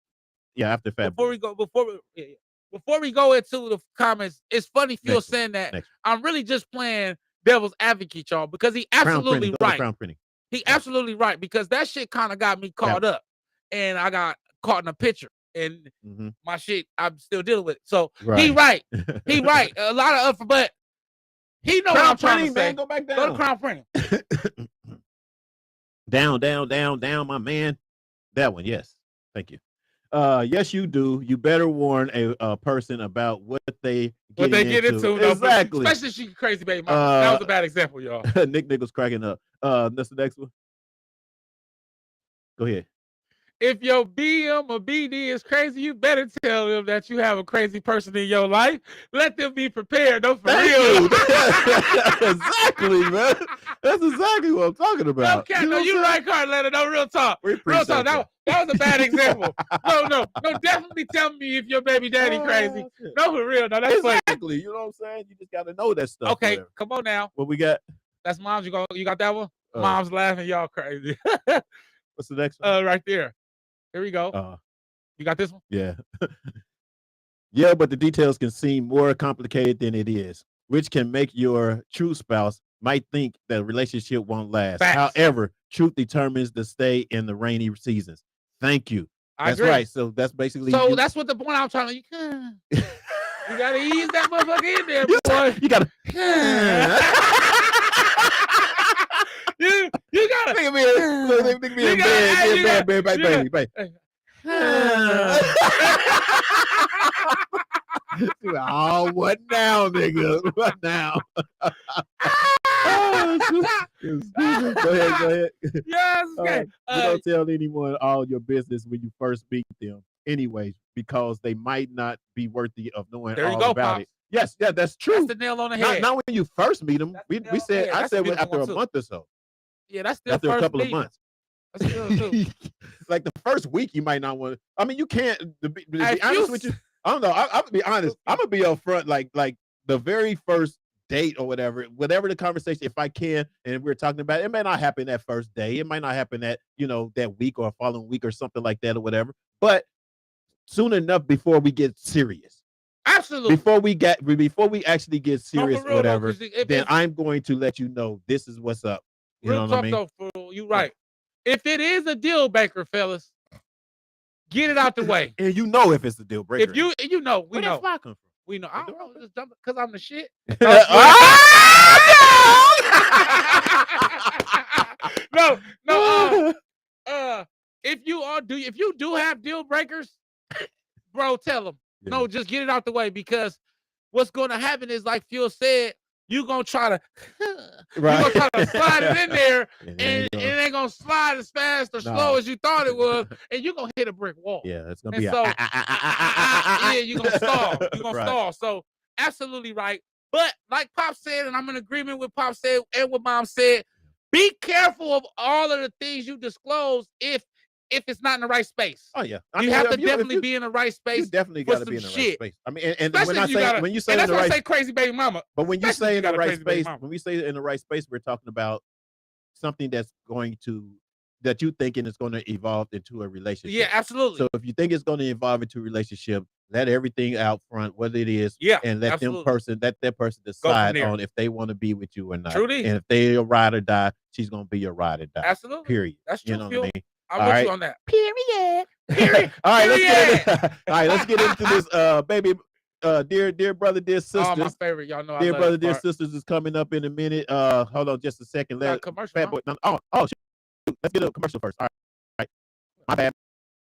Yeah, after Fat Before we go into the comments, it's funny Fuel saying that. I'm really just playing devil's advocate, y'all, because he absolutely right. He absolutely right, because that shit kind of got me caught up, and I got caught in a picture, and my shit I'm still dealing with it. So he right. He right. A lot of but he know what I'm trying to say. Go back down. Go to Crown Printing. Down, my man. That one, yes. Thank you. Yes, you do. You better warn a person about what they get into. Exactly. Especially if she's crazy baby mama. That was a bad example, y'all. Nick Nichols cracking up. That's the next one. Go ahead. If your BM or BD is crazy, you better tell them that you have a crazy person in your life. Let them be prepared. No, for real. Exactly, man. That's exactly what I'm talking about. Okay, you right, Carletta. No, real talk. Real talk. That was a bad example. No. Definitely tell me if your baby daddy crazy. No, for real. No, that's exactly. funny. You know what I'm saying? You just got to know that stuff. Okay, come on now. What we got? That's Moms. You got that one? Mom's laughing. Y'all crazy. What's the next one? Right there. Here we go. You got this one? Yeah. Yeah, but the details can seem more complicated than it is, which can make your true spouse might think that a relationship won't last. Facts. However, truth determines the stay in the rainy seasons. Thank you. That's agree. Right. So that's basically. So that's what the point I'm trying to. You gotta ease that motherfucker in there, boy. You gotta. You gotta. Think of me in bed, baby. Oh, what now, nigga? What now? Go ahead. Yes. Okay. You don't tell anyone all your business when you first meet them, anyways, because they might not be worthy of knowing all about Pops. it. Yes, yeah, that's true. That's the nail on the head. Not when you first meet them. I said after a month or so. Yeah, that's still after a couple of months. That's still too. Like the first week, you might not want to. I mean, you can't. To be honest with you, I don't know. I'm gonna be honest. I'm gonna be upfront. Like the very first date or whatever the conversation, if I can, and we're talking about it may not happen that first day. It might not happen that that week or following week or something like that or whatever. But soon enough before we get serious. Absolutely. Before we actually get serious or whatever, then I'm going to let you know this is what's up. You know what I mean? Though, fool, you right. If it is a deal breaker, fellas, get it out the way. And you know if it's a deal breaker. If we know. Where that fly come from? We know. I don't know. Just because I'm the shit. No. if you do have deal breakers, bro, tell them. Yeah. No, just get it out the way, because what's going to happen is, like Phil said, you're going to try to slide it in there, and it ain't going to slide as fast or slow as you thought it was, and you're going to hit a brick wall. Yeah, it's going to And be so, yeah, you're going to stall. You're going Right. to stall. So, absolutely right. But like Pop said, and I'm in agreement with Pop said and what Mom said, be careful of all of the things you disclose if it's not in the right space. Oh yeah, You have to definitely be in the right You space. definitely for got to some be in the right shit. space. I mean, and Especially when I if you say gotta- when you say And in that's the why I right, say crazy baby mama. but when you especially say if in you the got a right crazy baby space, mama. when we say in the right space, we're talking about something that's going to that you thinking is going to evolve into a relationship. Yeah, absolutely. So if you think it's going to evolve into a relationship, let everything out front, whether it is, Yeah, and let absolutely. that person from decide there. on if they want to be with you or not. Truly. And if they a ride or die, she's going to be your ride or die. Absolutely. Period. That's true, You know Phil. what I mean? I'm All with right. you on that. Period. Period. All right, let's get Period. into all right, let's get into this baby dear brother, dear sisters. Oh, my favorite. Y'all know I Dear love brother, this dear part. sisters is coming up in a minute. Hold on just a second. We got a Let commercial, Fat huh? Boy. Oh, shoot. Let's get a commercial first. All right. My bad.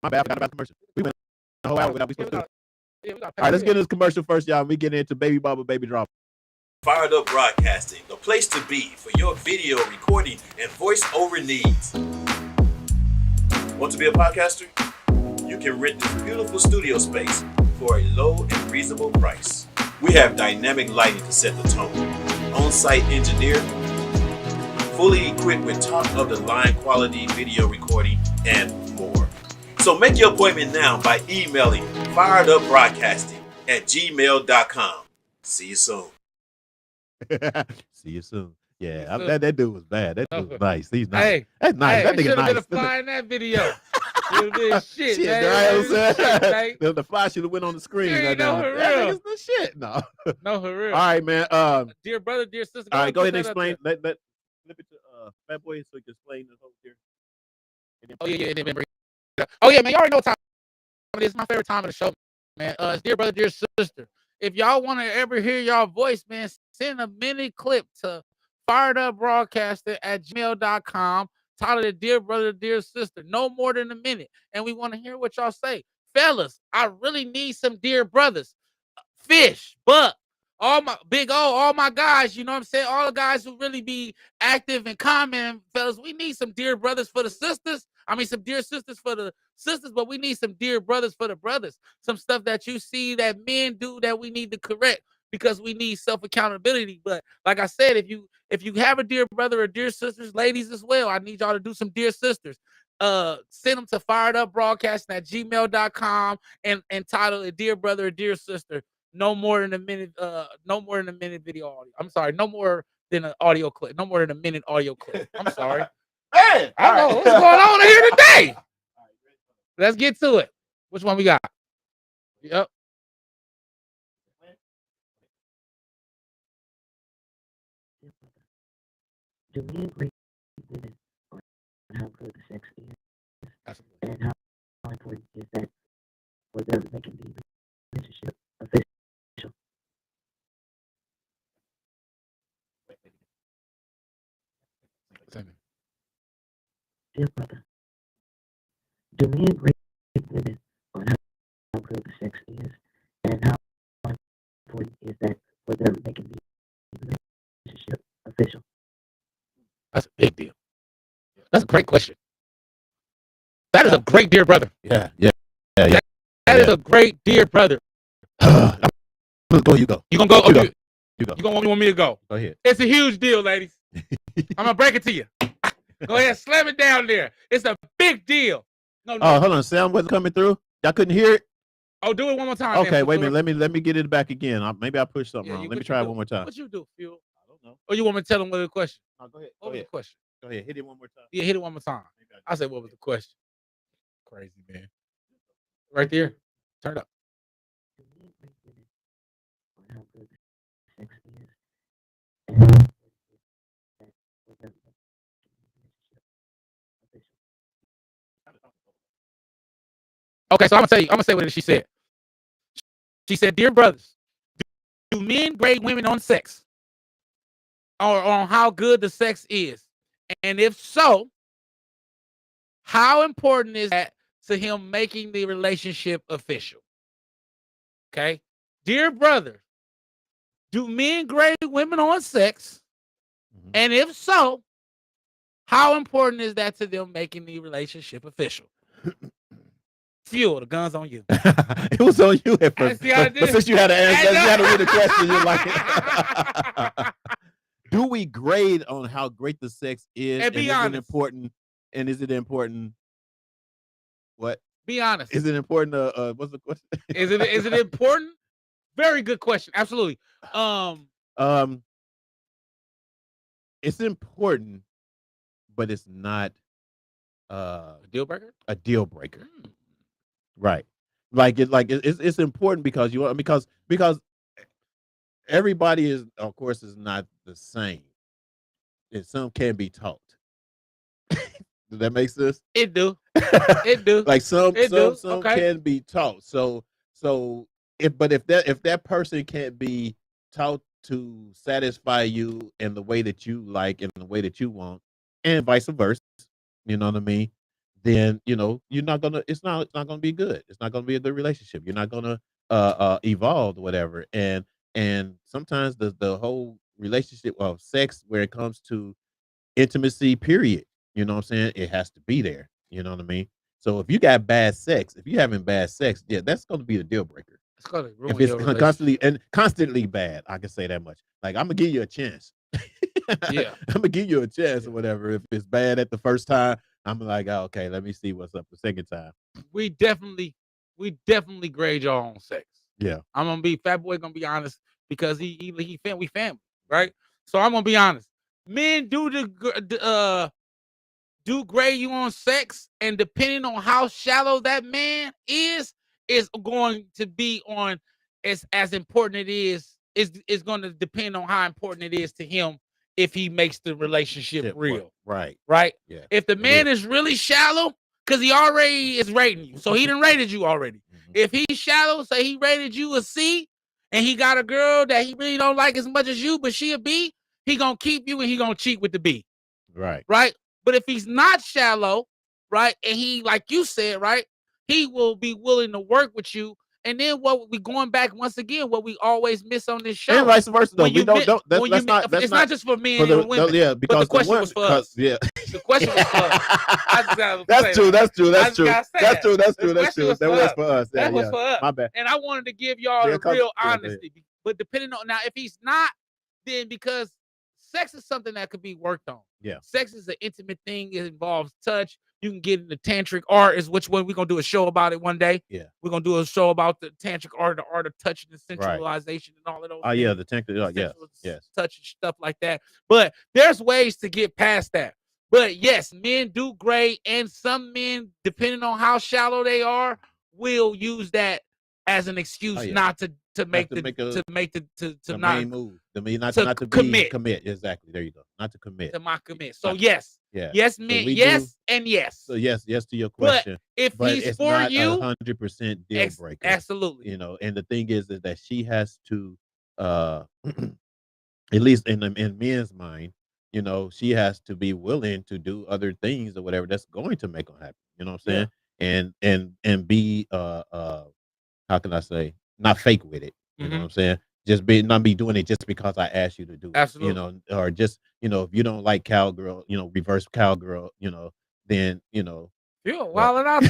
I forgot about the commercial. We went the whole hour without we supposed to do. All right, let's get into this commercial first, y'all. We get into Baby Baba, Baby Drop. Fired Up Broadcasting, the place to be for your video recording and voiceover needs. Want to be a podcaster? You can rent this beautiful studio space for a low and reasonable price. We have dynamic lighting to set the tone, on-site engineer, fully equipped with top-of-the-line quality video recording, and more. So make your appointment now by emailing firedupbroadcasting@gmail.com. See you soon. See you soon. Yeah, See you soon. that dude was bad. That dude was nice. He's nice. Hey, That's nice. hey, That it nigga should have been a nice. fly in that video. Shit, man. Shit, man. right, I'm saying? Shit, man. The fly should have went on the screen. Yeah, right no, now. for That real. nigga's the shit. No. No, for real. All right, man. Dear brother, dear sister. All right, go ahead and put that up explain. Let flip it to Fat Boy so he can explain the whole here. there. Oh yeah. Oh yeah, man. Y'all already know what time it is. It's my favorite time of the show, man. It's dear brother, dear sister. If y'all want to ever hear y'all voice, man, send a mini clip to firedupbroadcaster@gmail.com. Title it Dear Brother, Dear Sister. No more than a minute. And we want to hear what y'all say. Fellas, I really need some dear brothers. Fish, Buck, all my Big O, all my guys, you know what I'm saying? All the guys who really be active and commenting, fellas, we need some dear brothers for the sisters. I mean, some dear sisters for the sisters, but we need some dear brothers for the brothers. Some stuff that you see that men do that we need to correct because we need self-accountability. But like I said, if you have a dear brother or dear sisters, ladies as well, I need y'all to do some dear sisters. Send them to firedupbroadcasting@gmail.com and title it Dear Brother or Dear Sister. No more than a minute video audio. I'm sorry, no more than an audio clip. No more than a minute audio clip. I'm sorry. Man, I don't know what's going on here today. Let's get to it. Which one we got? Yep. Do we agree with on how good the sex is and how important is that for them making the relationship official? Dear brother, do we agree with it on how good the sex is and how important is that for them making the relationship official? That's a big deal. That's a great question. That is a great dear brother. Yeah. That is a great dear brother. Let's go. You go. You gonna go? You go. You go. You gonna want me to go? Go ahead. It's a huge deal, ladies. I'm gonna break it to you. Go ahead, slam it down there. It's a big deal. No. Oh, hold on. Sound wasn't coming through. Y'all couldn't hear it. Oh, do it one more time. Okay, man, wait a minute. Let me get it back again. Maybe I pushed something Yeah, wrong. you- Let me what try you it do? one more time. What you do, Phil? I don't know. Or you want me to tell them what the question? No, go ahead. What was the question? Go ahead. Hit it one more time. Yeah, hit it one more time. I said, what was the question? Crazy, man. Right there. Turn it up. Do we agree with it on how good the sex is and how important is that for them making the relationship official? Okay, so I'm gonna say what she said. She said, "Dear brothers, do men grade women on sex, or on how good the sex is? And if so, How important is that to him making the relationship official? Okay. Dear brother, do men grade women on sex? Mhm. And if so, how important is that to them making the relationship official? Fuel, the gun's on you. It was on you at first. See how I But did? since you had to answer, I you know. had to read the question. You're like, do we grade on how great the sex is? And be is honest. it important? And is it important? What? Be honest. Is it important? What's the question? Is it important? Very good question. Absolutely. It's important, but it's not A deal breaker? a deal breaker. Right. It's important because everybody is, of course, is not the same. And some can be taught. Does that make sense? It do. It do. Like some Okay. can be taught. So if that person can't be taught to satisfy you in the way that you like and the way that you want, and vice versa, you know what I mean? Then you're not gonna. It's not gonna be good. It's not gonna be a good relationship. You're not gonna evolve, whatever. And sometimes the whole relationship of sex, where it comes to intimacy, period. You know what I'm saying? It has to be there. You know what I mean? So if you got bad sex, if you're having bad sex, yeah, that's going to be the deal breaker. It's gonna ruin If it's your relationship. constantly bad, I can say that much. Like, I'm gonna give you a chance. Yeah. I'm gonna give you a chance or whatever. If it's bad at the first time, I'm like, oh, okay, let me see what's up the second time. We definitely grade y'all on sex. Yeah. I'm gonna be Fat Boy gonna be honest because we family, right? So I'm gonna be honest. Men do grade you on sex, and depending on how shallow that man is going to be on as important it is going to depend on how important it is to him if he makes the relationship real. Right. Yeah. If the man is really shallow, because he already is rating you, so he done rated you already. If he's shallow, say he rated you a C, and he got a girl that he really don't like as much as you, but she a B, he gonna keep you and he gonna cheat with the B. Right. But if he's not shallow, right, and he, like you said, right, he will be willing to work with you. And then what we going back once again, what we always miss on this show, and vice versa. Though it's not just for men and women. Yeah, because the question was for us. Yeah, the question was for us. That's true. That was for us. That was for us. My bad. And I wanted to give y'all the real honesty. But depending on now, if he's not, then because sex is something that could be worked on. Yeah. Sex is an intimate thing. It involves touch. You can get into tantric art, is which one we're going to do a show about it one day. Yeah. We're going to do a show about the tantric art, the art of touch and sensualization and all of those things. Yeah, the tantric, yes. Touch and stuff like that. But there's ways to get past that. But yes, men do grade, and some men, depending on how shallow they are, will use that as an excuse not to commit. Exactly. There you go. Not to commit. To my commit. So yes. Yeah. Yes, men. Yes, and yes. So yes to your question. But he's it's for not you, 100% deal breaker. Absolutely. And the thing is that she has to, at least in men's mind, she has to be willing to do other things or whatever that's going to make them happy. You know what I'm saying? And be how can I say, not fake with it. You know what I'm saying? Not be doing it just because I asked you to do it. Absolutely. Or just, if you don't like cowgirl, reverse cowgirl, then, you're wilding out.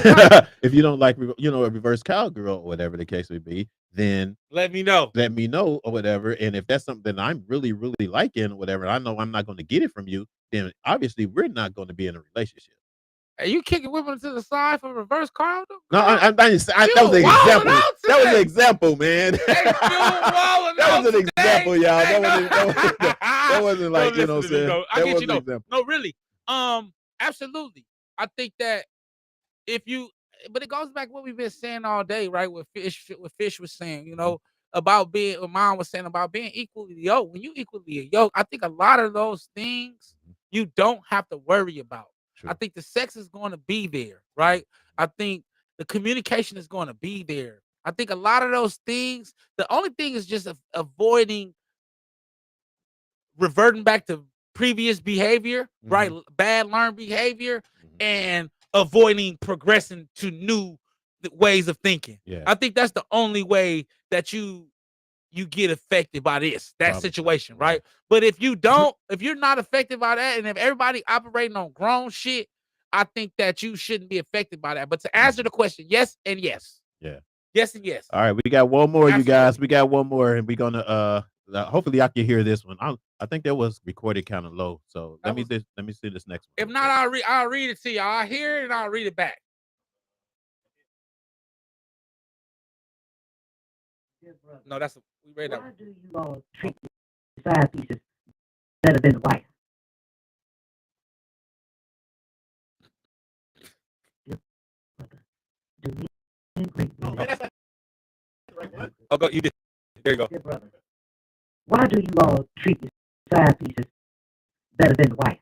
If you don't like, a reverse cowgirl or whatever the case may be, then let me know or whatever. And if that's something that I'm really, really liking or whatever, I know I'm not going to get it from you, then obviously we're not going to be in a relationship. Are you kicking women to the side for reverse card? No, that was an example. That was an example, man. That was an example, y'all. That wasn't like, what I'm saying. I get you, though. No, really. Absolutely. I think that but it goes back to what we've been saying all day, right? What Fish was saying, about being, what Mom was saying about being equally yoked. When you equally yoked, I think a lot of those things you don't have to worry about. True. I think the sex is going to be there, right? I think the communication is going to be there. I think a lot of those things, the only thing is just avoiding reverting back to previous behavior, right? Bad learned behavior, and avoiding progressing to new ways of thinking. Yeah. I think that's the only way that you get affected by that Probably so, situation, yeah. right? But if you don't, if you're not affected by that, and if everybody operating on grown shit, I think that you shouldn't be affected by that. But to answer the question, yes and yes. Yeah. Yes and yes. All right, we got one more, you guys. Absolutely. We got one more, and we're gonna hopefully y'all can hear this one. I think that was recorded kind of low. So let me see this next one. If not, I'll read it to you. I'll hear it and I'll read it back. No, that's we read that Why one. do you all treat the side pieces better than the wife? Dear brother, do men great women? Oh, go. You did. There you go. Dear brother, why do you all treat the side pieces better than the wife?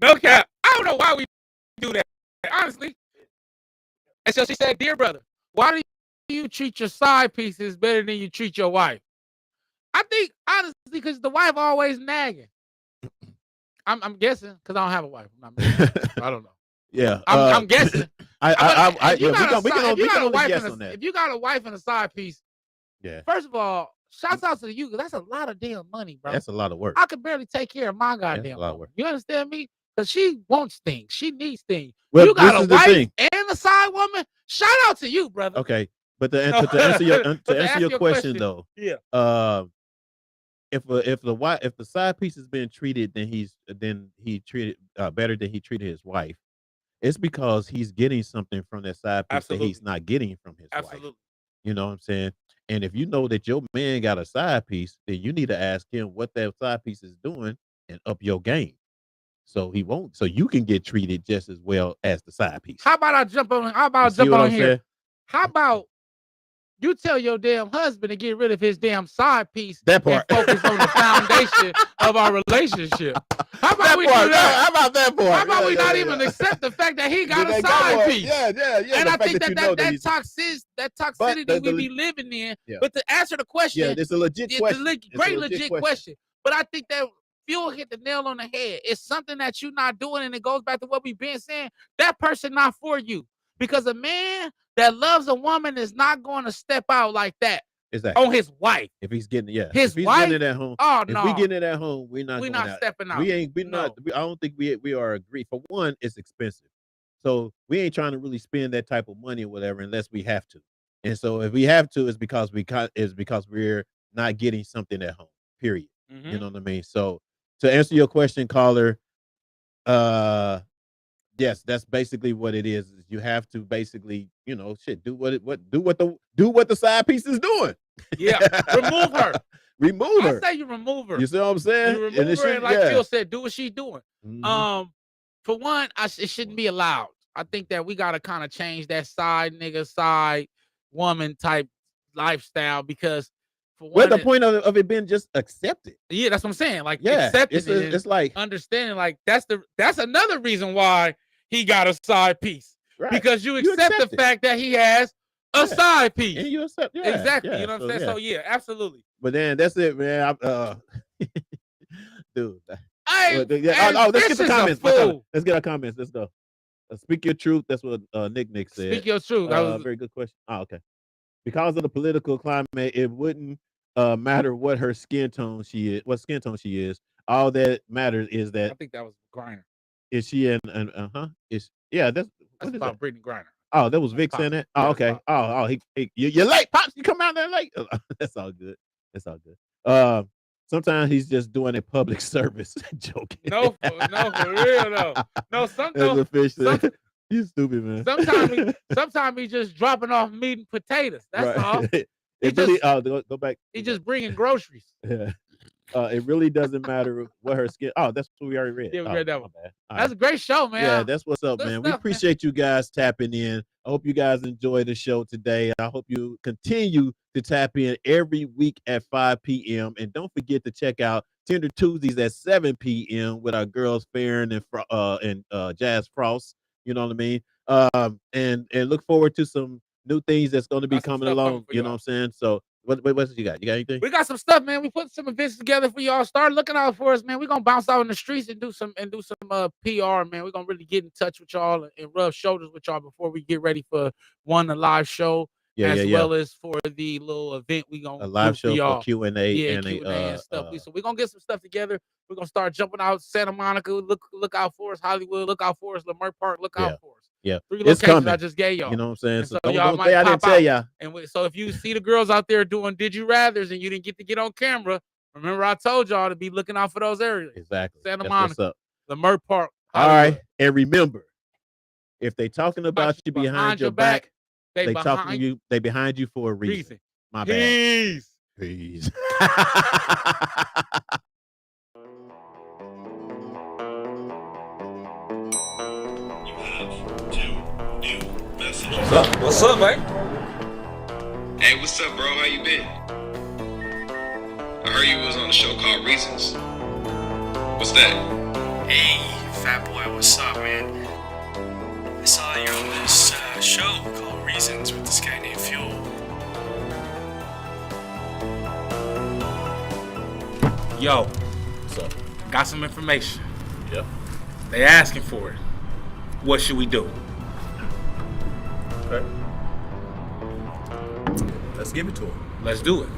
No cap. I don't know why we do that. Honestly. And so she said, "Dear brother, why do you treat your side pieces better than you treat your wife?" I think honestly, because the wife always nagging. I'm guessing because I don't have a wife. I don't know. Yeah, I'm guessing. We can only guess on that. If you got a wife and a side piece, Yeah, first of all, shouts out to you because that's a lot of damn money, bro. that's a lot of work. I could barely take care of my That's a goddamn lot of woman. work. You understand me? Because she wants things. She needs things. Well, you got this a is the wife thing. and a side woman. Shout out to you, brother. Okay, but to answer your But to answer your question question, though, yeah. If the side piece has been treated, then he treated better than he treated his wife. It's because he's getting something from that side piece that he's Absolutely. not getting from his wife. Absolutely. You know what I'm saying? And if you know that your man got a side piece, then you need to ask him what that side piece is doing and up your game. So he won't. So you can get treated just as well as the side piece. How about I jump on? How about You I see jump what on I'm here? saying? How about you tell your damn husband to get rid of his damn side piece That part. and focus on the foundation of our relationship? How about That we part. do that? How about that part? How about Yeah, we yeah, not yeah. even accept the fact that he got That a got side one. piece? Yeah. And the I fact think you know that he's- toxicity the we le- be living in. Yeah. But to answer the question, Yeah, it's a legit it's question. a It's a great legit question. But I think that Fuel hit the nail on the head. It's something that you're not doing, and it goes back to what we've been saying. That person not for you. Because a man that loves a woman is not going to step out like that Exactly. on his wife. If he's getting His if he's wife? getting it at home. Oh, If no. we getting it at home, we're not We're going not out. stepping out. We No. not. I don't think we are agreed. For one, it's expensive, so we ain't trying to really spend that type of money or whatever unless we have to. And so if we have to, it's because we're not getting something at home. Period. Mhm. You know what I mean? So to answer your question, caller, yes, that's basically what it is. You have to basically, do what the side piece is doing. Yeah. Remove her. Remove I her. say you remove her. You see what I'm saying? You And remove it her, should- and like yeah. Phil said, do what she's doing. Mhm. For one, it shouldn't be allowed. I think that we gotta kind of change that side nigga, side woman type lifestyle because for What's one, the point of it being just accepted? yeah, that's what I'm saying. Like Yeah, accepting it's it and it's like understanding. Like that's another reason why he got a side piece right. because you accept the it. fact that he has a Yeah. side piece. And you accept, yeah, Exactly. yeah, You know what I'm saying? yeah. So yeah, absolutely. But then that's it, man. Dude. Hey, Let's get this the is a comments. fool. Let's get our comments. Let's go. Speak your truth. That's what Nick said. Speak your truth. Very good question. Oh, okay. Because of the political climate, it wouldn't matter what her skin tone she is, what skin tone she is. All that matters is I that think that was Griner. is she in is that's That's what is about that? Brittany Griner. Oh, that was Vic Pops. saying that. Yeah, Oh, that's okay. Pops. You're late, Pops. You come out there late. That's all good. That's all good. Sometimes he's just doing a public service. Joking. No, for real though. No, As a fish. some- You stupid, man. sometimes he just dropping off meat and potatoes. That's all. It He really. just- Go back. He just bringing groceries. Yeah. It really doesn't matter what her skin. Oh, that's what we already read. Yeah, we read that one. My bad. All That's right. a great show, man. Yeah, that's what's up, Good man. stuff, We man. appreciate you guys tapping in. I hope you guys enjoy the show today. I hope you continue to tap in every week at 5 p.m. And don't forget to check out Tender Tuesdays at 7 p.m. with our girls Farron and Jazz Frost. You know what I mean? And look forward to some new things that's going to be Got some coming stuff along. coming for You know y'all. what I'm saying? So What else you got? You got anything? We got some stuff, man. We put some events together for y'all. Start looking out for us, man. We're gonna bounce out in the streets and do some PR, man. We're gonna really get in touch with y'all and rub shoulders with y'all before we get ready for the live show, as well as for the little event we gonna a live show for Q&A and Q&A and stuff. uh, So we're gonna get some stuff together. We're gonna start jumping out Santa Monica. Look out for us, Hollywood. Look out for us, Leimert Park. Look out for us. Yeah, 3 it's locations coming. I just gave y'all. You know what I'm saying? And So so y'all don't might say I didn't pop tell out. y'all. And so if you see the girls out there doing Did You Rathers and you didn't get on camera, remember I told y'all to be looking out for those areas. Exactly. Santa That's Monica, what's up. Leimert Park, All Hollywood. right, and remember, if they talking about you behind your back, they talking you. They behind you for a reason. My bad. Peace. Peace. What's up, man? Hey, what's up, bro? How you been? I heard you was on a show called Reasons. What's that? Hey, fat boy, what's up, man? I saw you on this show called Reasons with this guy named Fuel. Yo, What's up? got some information. Yep. They asking for it. What should we do? Okay. Let's give it to him. Let's do it.